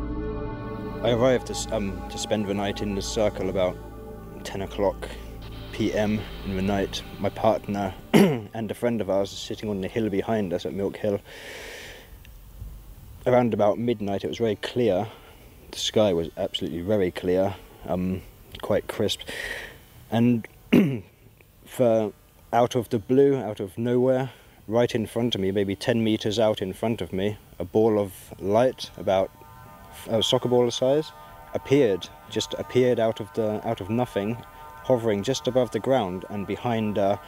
I arrived to spend the night in the circle about 10 o'clock p.m. in the night. My partner and a friend of ours sitting on the hill behind us at Milk Hill. Around about midnight, it was very clear. The sky was absolutely very clear, quite crisp. And for out of the blue, out of nowhere, right in front of me, maybe 10 meters out in front of me, a ball of light about a soccer ball size just appeared out of nothing, hovering just above the ground and behind a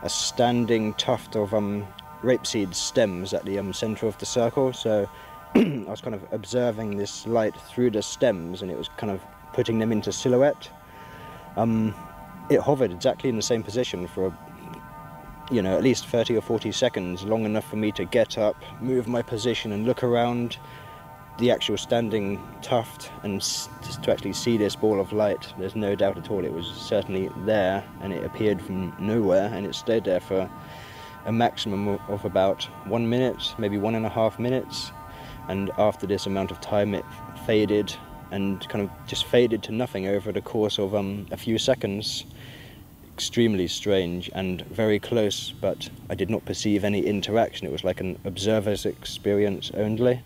standing tuft of rapeseed stems at the centre of the circle. So I was kind of observing this light through the stems, and it was kind of putting them into silhouette. It hovered exactly in the same position for at least 30 or 40 seconds, long enough for me to get up, move my position and look around the actual standing tuft and just to actually see this ball of light. There's no doubt at all it was certainly there, and it appeared from nowhere, and it stayed there for a maximum of about 1 minute, maybe 1.5 minutes. And after this amount of time it faded and kind of just faded to nothing over the course of a few seconds. Extremely strange and very close, but I did not perceive any interaction. It was like an observer's experience only.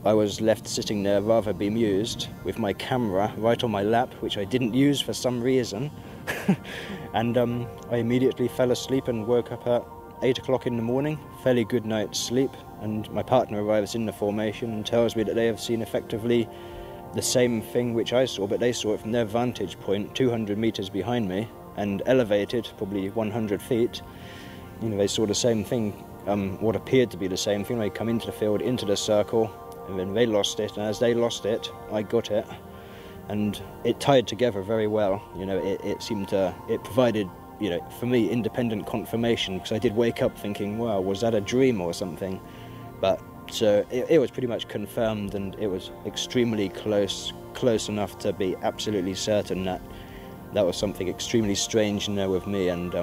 I was left sitting there rather bemused with my camera right on my lap, which I didn't use for some reason. And I immediately fell asleep and woke up at 8 o'clock in the morning, fairly good night's sleep, and my partner arrives in the formation and tells me that they have seen effectively the same thing which I saw, but they saw it from their vantage point 200 meters behind me and elevated probably 100 feet. They saw the same thing, what appeared to be the same thing. They come into the field, into the circle, and then they lost it, and as they lost it, I got it, and it tied together very well. It provided, for me, independent confirmation, because I did wake up thinking, wow, was that a dream or something? But so it was pretty much confirmed, and it was extremely close enough to be absolutely certain that that was something extremely strange with me, and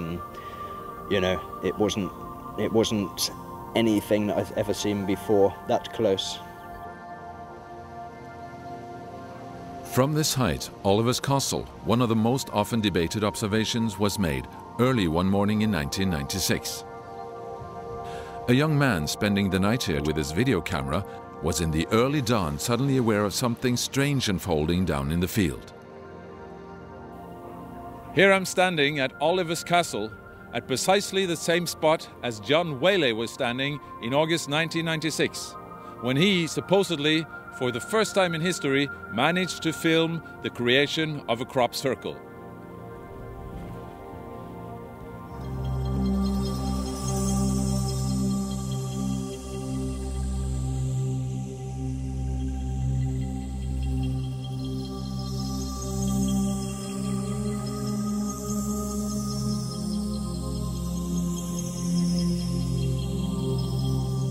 it wasn't anything that I've ever seen before that close. From this height, Oliver's Castle, one of the most often debated observations, was made early one morning in 1996. A young man spending the night here with his video camera was in the early dawn suddenly aware of something strange unfolding down in the field. Here I'm standing at Oliver's Castle, at precisely the same spot as John Whaley was standing in August 1996, when he supposedly, for the first time in history, managed to film the creation of a crop circle.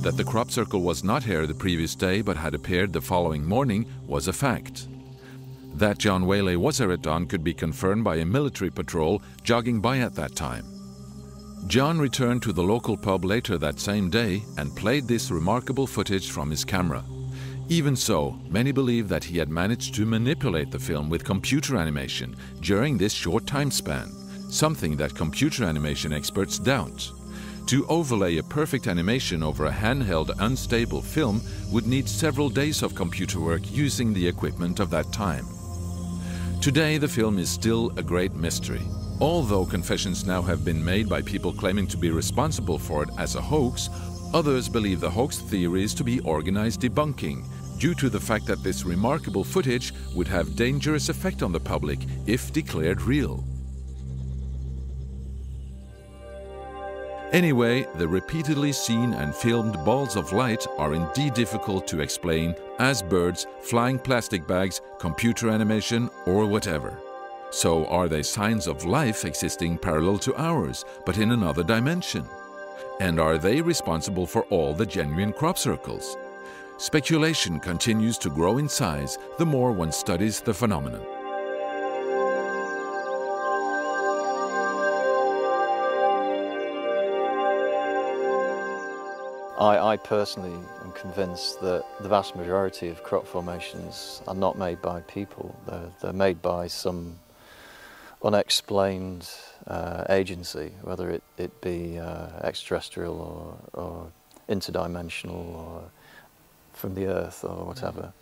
That the crop circle was not here the previous day but had appeared the following morning was a fact. That John Whaley was here at dawn could be confirmed by a military patrol jogging by at that time. John returned to the local pub later that same day and played this remarkable footage from his camera. Even so, many believe that he had managed to manipulate the film with computer animation during this short time span, something that computer animation experts doubt. To overlay a perfect animation over a handheld, unstable film would need several days of computer work using the equipment of that time. Today, the film is still a great mystery. Although confessions now have been made by people claiming to be responsible for it as a hoax, others believe the hoax theories to be organized debunking, due to the fact that this remarkable footage would have dangerous effect on the public if declared real. Anyway, the repeatedly seen and filmed balls of light are indeed difficult to explain as birds, flying plastic bags, computer animation, or whatever. So are they signs of life existing parallel to ours, but in another dimension? And are they responsible for all the genuine crop circles? Speculation continues to grow in size the more one studies the phenomenon. I personally am convinced that the vast majority of crop formations are not made by people. They're made by some unexplained agency, whether it be extraterrestrial or interdimensional or from the earth or whatever.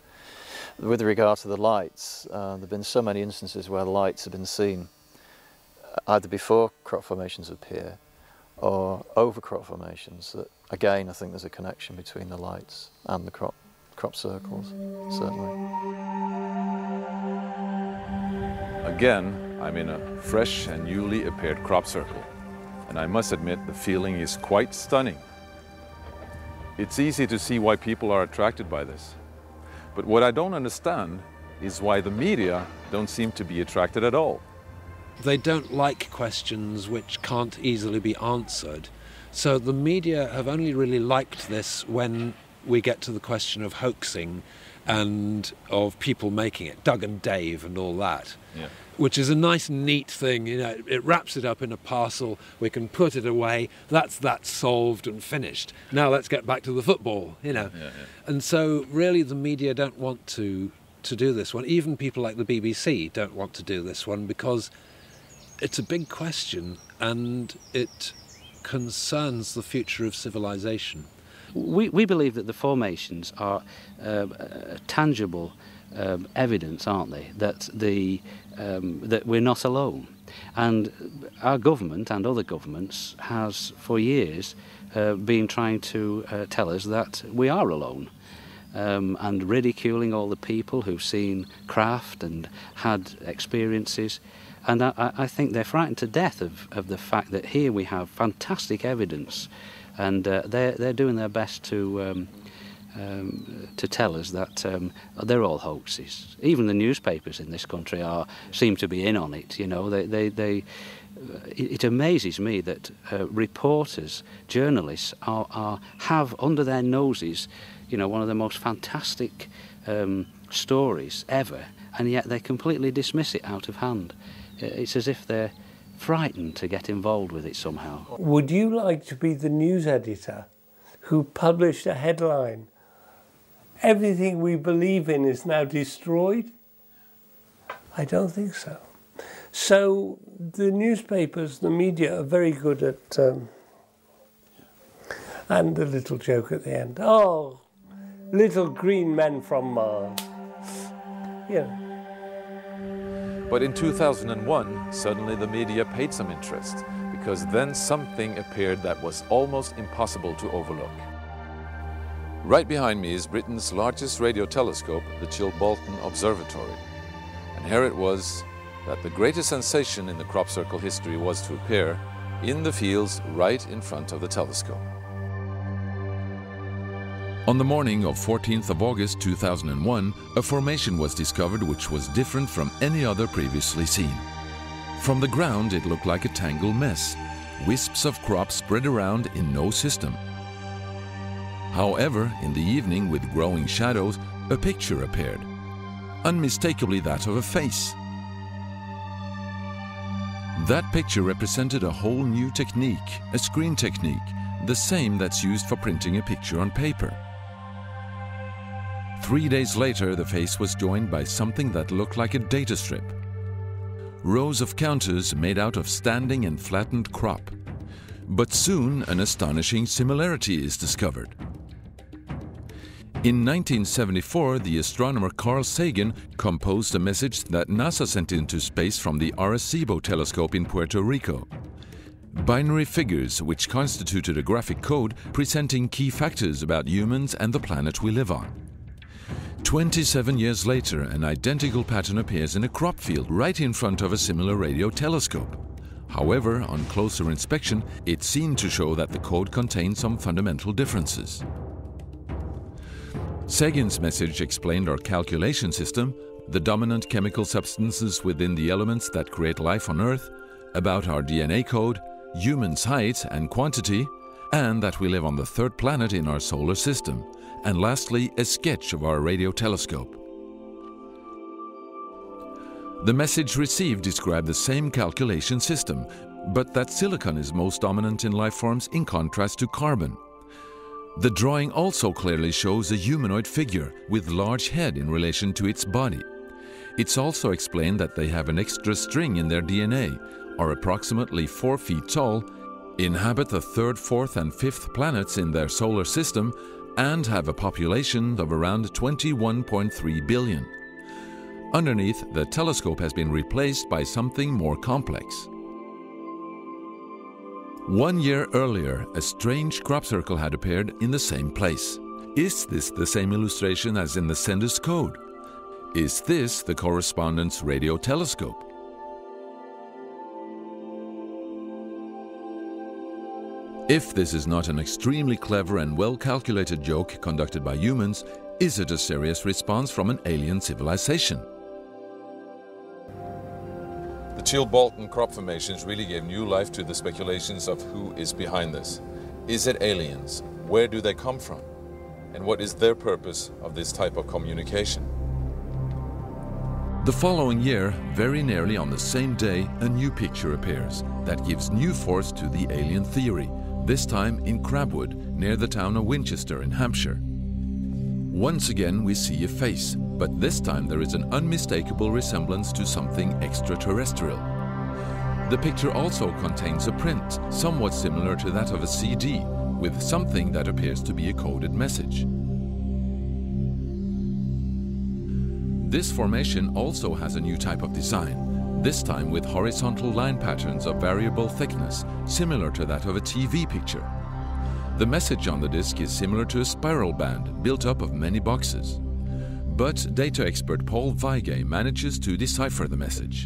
With regard to the lights, there have been so many instances where lights have been seen either before crop formations appear or over crop formations. That again, I think there's a connection between the lights and the crop circles, certainly. Again, I'm in a fresh and newly appeared crop circle, and I must admit the feeling is quite stunning. It's easy to see why people are attracted by this, but what I don't understand is why the media don't seem to be attracted at all. They don't like questions which can't easily be answered. So the media have only really liked this when we get to the question of hoaxing and of people making it, Doug and Dave and all that, yeah. Which is a nice, neat thing. You know, it wraps it up in a parcel, we can put it away, that's solved and finished. Now let's get back to the football, you know. Yeah. And so really the media don't want to do this one. Even people like the BBC don't want to do this one because it's a big question and it concerns the future of civilization. We believe that the formations are tangible evidence, aren't they, that that we're not alone. And our government and other governments has for years been trying to tell us that we are alone. And ridiculing all the people who've seen craft and had experiences. And I think they're frightened to death of the fact that here we have fantastic evidence, and they're doing their best to tell us that they're all hoaxes. Even the newspapers in this country seem to be in on it. You know, it amazes me that reporters, journalists, have under their noses, you know, one of the most fantastic stories ever, and yet they completely dismiss it out of hand. It's as if they're frightened to get involved with it somehow. Would you like to be the news editor who published a headline, "Everything we believe in is now destroyed"? I don't think so. So the newspapers, the media are very good at, and the little joke at the end, "Oh, little green men from Mars." Yeah. But in 2001, suddenly the media paid some interest, because then something appeared that was almost impossible to overlook. Right behind me is Britain's largest radio telescope, the Chilbolton Observatory. And here it was that the greatest sensation in the crop circle history was to appear in the fields right in front of the telescope. On the morning of 14th of August 2001, a formation was discovered which was different from any other previously seen. From the ground, it looked like a tangled mess, wisps of crop spread around in no system. However, in the evening, with growing shadows, a picture appeared, unmistakably that of a face. That picture represented a whole new technique, a screen technique, the same that's used for printing a picture on paper. 3 days later, the face was joined by something that looked like a data strip. Rows of counters made out of standing and flattened crop. But soon, an astonishing similarity is discovered. In 1974, the astronomer Carl Sagan composed a message that NASA sent into space from the Arecibo telescope in Puerto Rico. Binary figures which constituted a graphic code presenting key factors about humans and the planet we live on. 27 years later, an identical pattern appears in a crop field right in front of a similar radio telescope. However, on closer inspection, it seemed to show that the code contained some fundamental differences. Sagan's message explained our calculation system, the dominant chemical substances within the elements that create life on Earth, about our DNA code, humans' height and quantity, and that we live on the third planet in our solar system, and lastly, a sketch of our radio telescope. The message received described the same calculation system, but that silicon is most dominant in life forms in contrast to carbon. The drawing also clearly shows a humanoid figure with large head in relation to its body. It's also explained that they have an extra string in their DNA, are approximately 4 feet tall, inhabit the 3rd, 4th and 5th planets in their solar system, and have a population of around 21.3 billion. Underneath, the telescope has been replaced by something more complex. 1 year earlier, a strange crop circle had appeared in the same place. Is this the same illustration as in the sender's code? Is this the correspondence radio telescope? If this is not an extremely clever and well-calculated joke conducted by humans, is it a serious response from an alien civilization? The Chilbolton crop formations really gave new life to the speculations of who is behind this. Is it aliens? Where do they come from? And what is their purpose of this type of communication? The following year, very nearly on the same day, a new picture appears that gives new force to the alien theory, this time in Crabwood, near the town of Winchester in Hampshire. Once again we see a face, but this time there is an unmistakable resemblance to something extraterrestrial. The picture also contains a print, somewhat similar to that of a CD, with something that appears to be a coded message. This formation also has a new type of design, this time with horizontal line patterns of variable thickness, similar to that of a TV picture. The message on the disc is similar to a spiral band built up of many boxes. But data expert Paul Weige manages to decipher the message.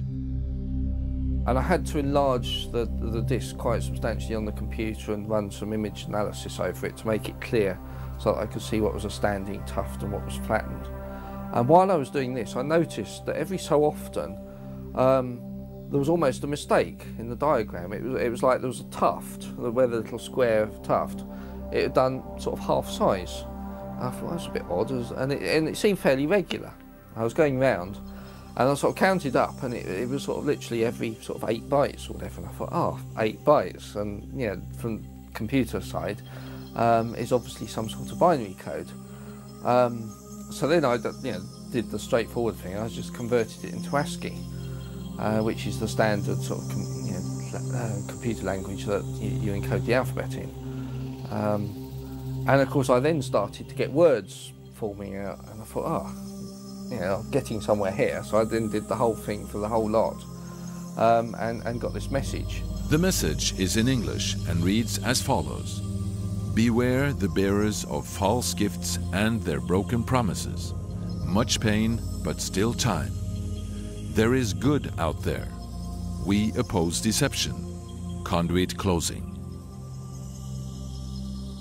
And I had to enlarge the disc quite substantially on the computer and run some image analysis over it to make it clear so that I could see what was a standing tuft and what was flattened. And while I was doing this, I noticed that every so often there was almost a mistake in the diagram. It was like there was a tuft, where the little square tuft, it had done sort of half size. I thought, well, that's a bit odd, and it seemed fairly regular. I was going round, and I sort of counted up, and it was sort of literally every sort of 8 bytes or whatever, and I thought, oh, 8 bytes, and you know, from computer side, is obviously some sort of binary code. So then I did the straightforward thing. I just converted it into ASCII, which is the standard sort of computer language that you encode the alphabet in. And of course I then started to get words forming out, and I thought, I'm getting somewhere here. So I then did the whole thing for the whole lot, and got this message. The message is in English and reads as follows: Beware the bearers of false gifts and their broken promises. Much pain, but still time. There is good out there. We oppose deception. Conduit closing.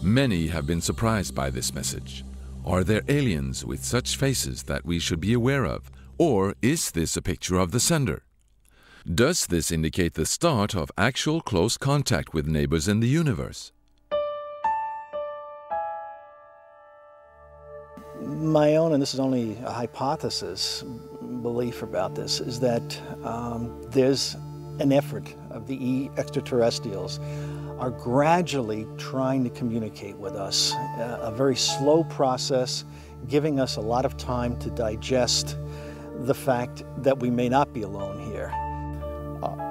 Many have been surprised by this message. Are there aliens with such faces that we should be aware of? Or is this a picture of the sender? Does this indicate the start of actual close contact with neighbors in the universe? My own, and this is only a hypothesis, belief about this, is that there's an effort of the extraterrestrials are gradually trying to communicate with us, a very slow process, giving us a lot of time to digest the fact that we may not be alone here.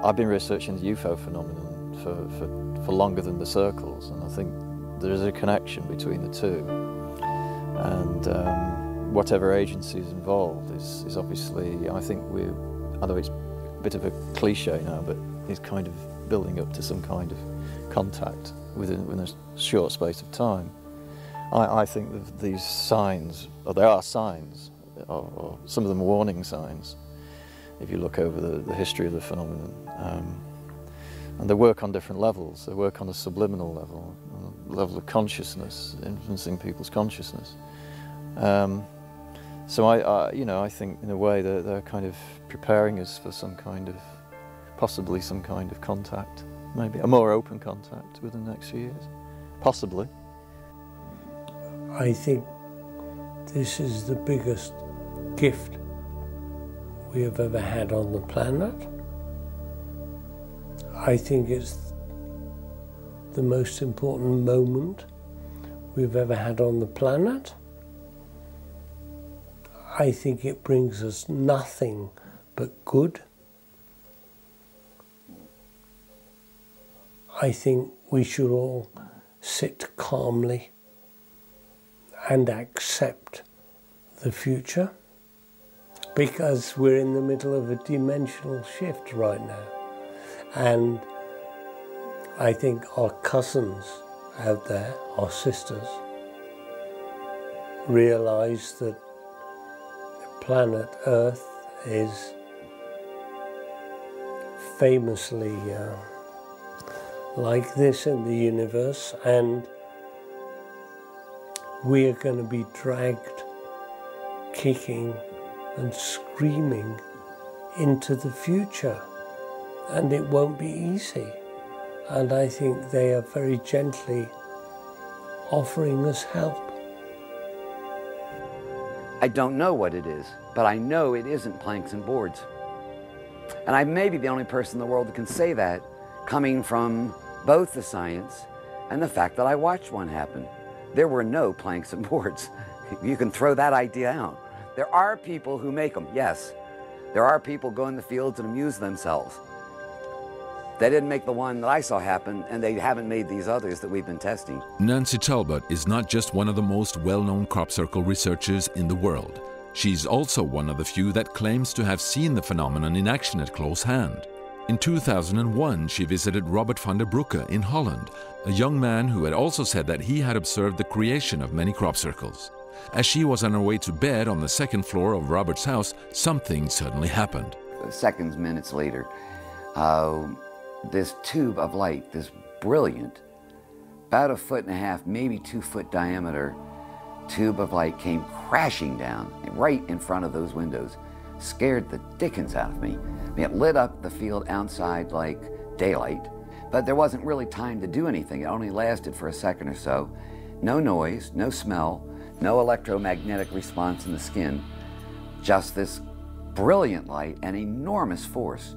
I've been researching the UFO phenomenon for longer than the circles, and I think there is a connection between the two. And whatever agency is involved is obviously, I think although it's a bit of a cliche now, but it's kind of building up to some kind of contact within a short space of time. I think that these signs, or there are signs, or some of them warning signs, if you look over the history of the phenomenon. And they work on different levels. They work on a subliminal level, on a level of consciousness, influencing people's consciousness. So I think in a way they're kind of preparing us for some kind of, possibly some kind of contact, maybe a more open contact within the next few years, possibly. I think this is the biggest gift we have ever had on the planet. I think it's the most important moment we've ever had on the planet. I think it brings us nothing but good. I think we should all sit calmly and accept the future, because we're in the middle of a dimensional shift right now. And I think our cousins out there, our sisters, realize that the planet Earth is famously like this in the universe, and we are going to be dragged kicking and screaming into the future, and it won't be easy. And I think they are very gently offering us help. I don't know what it is, but I know it isn't planks and boards. And I may be the only person in the world that can say that, coming from both the science and the fact that I watched one happen. There were no planks and boards. You can throw that idea out. There are people who make them, yes. There are people who go in the fields and amuse themselves. They didn't make the one that I saw happen, and they haven't made these others that we've been testing. Nancy Talbot is not just one of the most well-known crop circle researchers in the world. She's also one of the few that claims to have seen the phenomenon in action at close hand. In 2001, she visited Robert van der Broeke in Holland, a young man who had also said that he had observed the creation of many crop circles. As she was on her way to bed on the second floor of Robert's house, something suddenly happened. Seconds, minutes later, this tube of light, this brilliant, about 1.5 feet, maybe 2 foot diameter tube of light came crashing down right in front of those windows. Scared the dickens out of me. I mean, it lit up the field outside like daylight, but there wasn't really time to do anything. It only lasted for a second or so. No noise, no smell, no electromagnetic response in the skin, just this brilliant light and enormous force.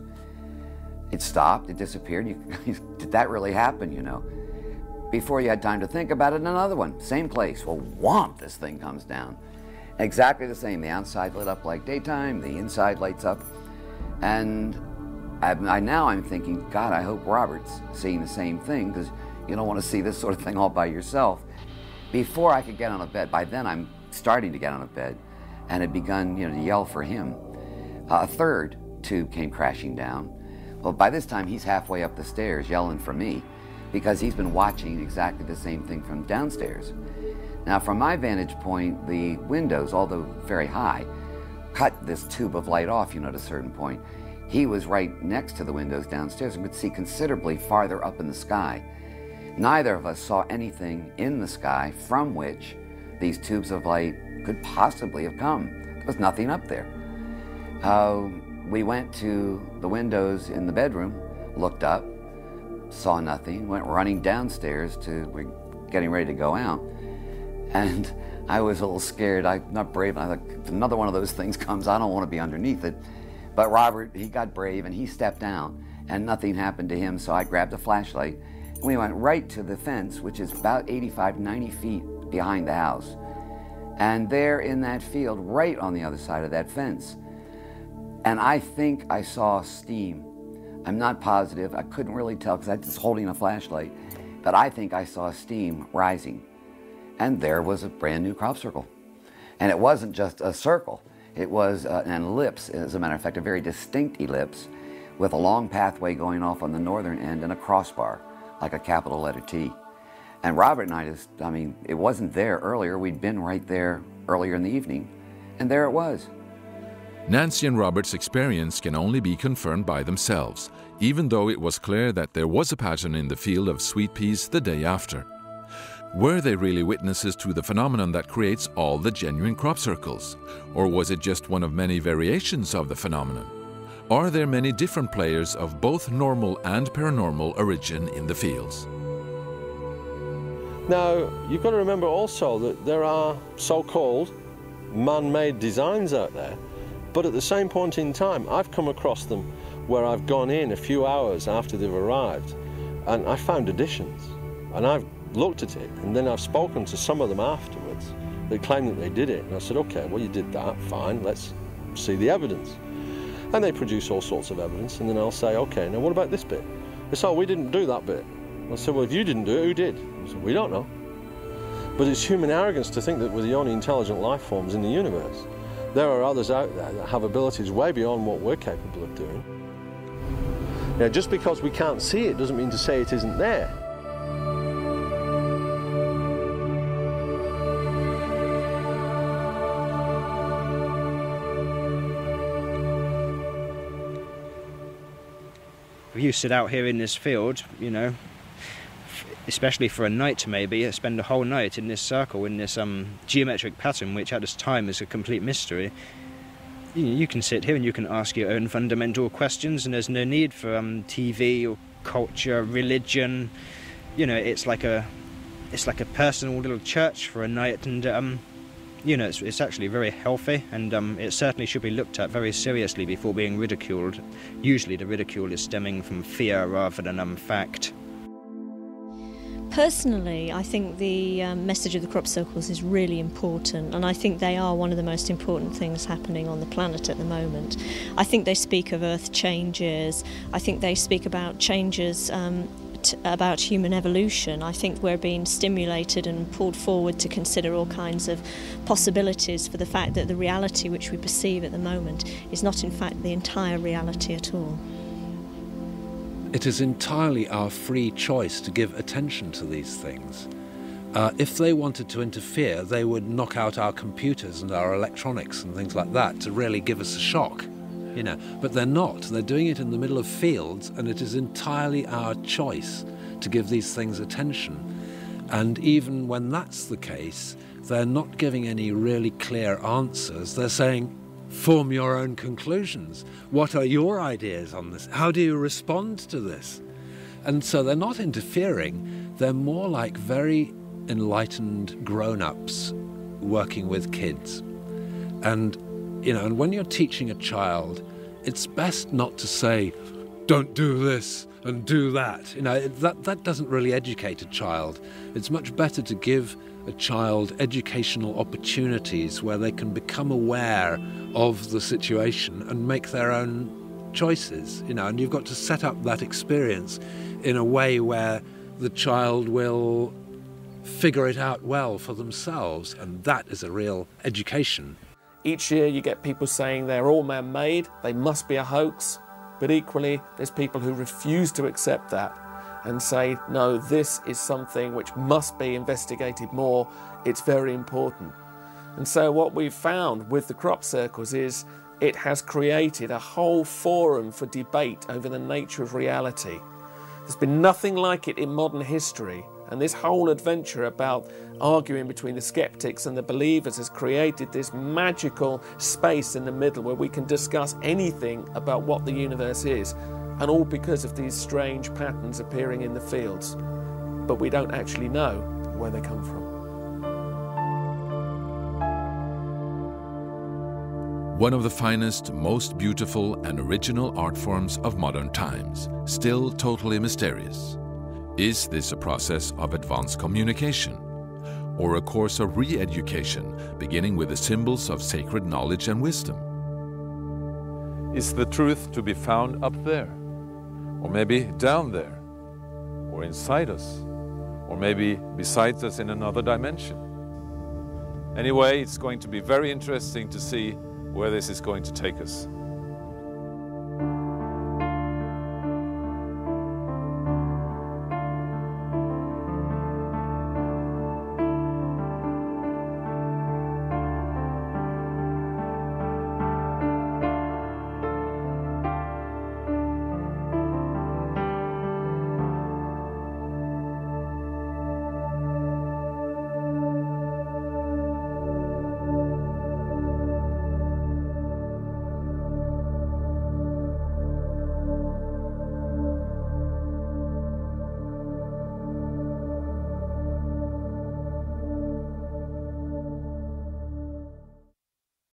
It stopped, it disappeared. Did that really happen, you know? Before you had time to think about it, another one, same place. Well, whomp, this thing comes down. Exactly the same. The outside lit up like daytime, the inside lights up. And now I'm thinking, God, I hope Robert's seeing the same thing, because you don't want to see this sort of thing all by yourself. Before I could get on a bed, by then I'm starting to get on a bed, and had begun, to yell for him. A third tube came crashing down. Well, by this time he's halfway up the stairs yelling for me, because he's been watching exactly the same thing from downstairs. Now, from my vantage point, the windows, although very high, cut this tube of light off, at a certain point. He was right next to the windows downstairs and could see considerably farther up in the sky. Neither of us saw anything in the sky from which these tubes of light could possibly have come. There was nothing up there. We went to the windows in the bedroom, looked up, saw nothing, went running downstairs we're getting ready to go out. And I was a little scared. I'm not brave. I thought, if another one of those things comes, I don't want to be underneath it. But Robert, he got brave and he stepped down and nothing happened to him. So I grabbed a flashlight and we went right to the fence, which is about 85, 90 feet behind the house. And there in that field, right on the other side of that fence. And I think I saw steam. I'm not positive. I couldn't really tell because I was holding a flashlight. But I think I saw steam rising. And there was a brand new crop circle. And it wasn't just a circle. It was an ellipse, as a matter of fact, a very distinct ellipse with a long pathway going off on the northern end and a crossbar, like a capital letter T. And Robert and I it wasn't there earlier. We'd been right there earlier in the evening, and there it was. Nancy and Robert's experience can only be confirmed by themselves, even though it was clear that there was a pattern in the field of sweet peas the day after. Were they really witnesses to the phenomenon that creates all the genuine crop circles? Or was it just one of many variations of the phenomenon? Are there many different players of both normal and paranormal origin in the fields? Now, you've got to remember also that there are so-called man-made designs out there, but at the same point in time, I've come across them where I've gone in a few hours after they've arrived, and I found additions. And I've looked at it, and then I've spoken to some of them afterwards. They claim that they did it, and I said, okay, well, you did that, fine, let's see the evidence. And they produce all sorts of evidence, and then I'll say, okay, now what about this bit? They say, oh, we didn't do that bit. I said, well, if you didn't do it, who did? I said, we don't know. But it's human arrogance to think that we're the only intelligent life forms in the universe. There are others out there that have abilities way beyond what we're capable of doing. Now, just because we can't see it doesn't mean to say it isn't there. If you sit out here in this field, you know, especially for a night maybe, spend a whole night in this circle, in this geometric pattern, which at this time is a complete mystery, you can sit here and you can ask your own fundamental questions, and there's no need for TV or culture, religion. You know, it's like a personal little church for a night, and you know, it's actually very healthy, and it certainly should be looked at very seriously before being ridiculed. Usually the ridicule is stemming from fear rather than fact. Personally, I think the message of the crop circles is really important, and I think they are one of the most important things happening on the planet at the moment. I think they speak of Earth changes. I think they speak about changes about human evolution. I think we're being stimulated and pulled forward to consider all kinds of possibilities for the fact that the reality which we perceive at the moment is not in fact the entire reality at all. It is entirely our free choice to give attention to these things. If they wanted to interfere, they would knock out our computers and our electronics and things like that to really give us a shock, you know. But they're not. They're doing it in the middle of fields, and it is entirely our choice to give these things attention. And even when that's the case, they're not giving any really clear answers. They're saying, form your own conclusions. What are your ideas on this? How do you respond to this? And so they're not interfering. They're more like very enlightened grown-ups working with kids. And, you know, and when you're teaching a child, it's best not to say, don't do this and do that. You know, that doesn't really educate a child. It's much better to give a child educational opportunities where they can become aware of the situation and make their own choices, you know, and you've got to set up that experience in a way where the child will figure it out well for themselves, and that is a real education. Each year you get people saying they're all man-made, they must be a hoax, but equally there's people who refuse to accept that and say, no, this is something which must be investigated more, it's very important. And so what we've found with the crop circles is it has created a whole forum for debate over the nature of reality. There's been nothing like it in modern history, and this whole adventure about arguing between the skeptics and the believers has created this magical space in the middle where we can discuss anything about what the universe is, and all because of these strange patterns appearing in the fields. But we don't actually know where they come from. One of the finest, most beautiful and original art forms of modern times, still totally mysterious. Is this a process of advanced communication? Or a course of re-education, beginning with the symbols of sacred knowledge and wisdom? Is the truth to be found up there? Or maybe down there? Or inside us? Or maybe besides us in another dimension? Anyway, it's going to be very interesting to see where this is going to take us.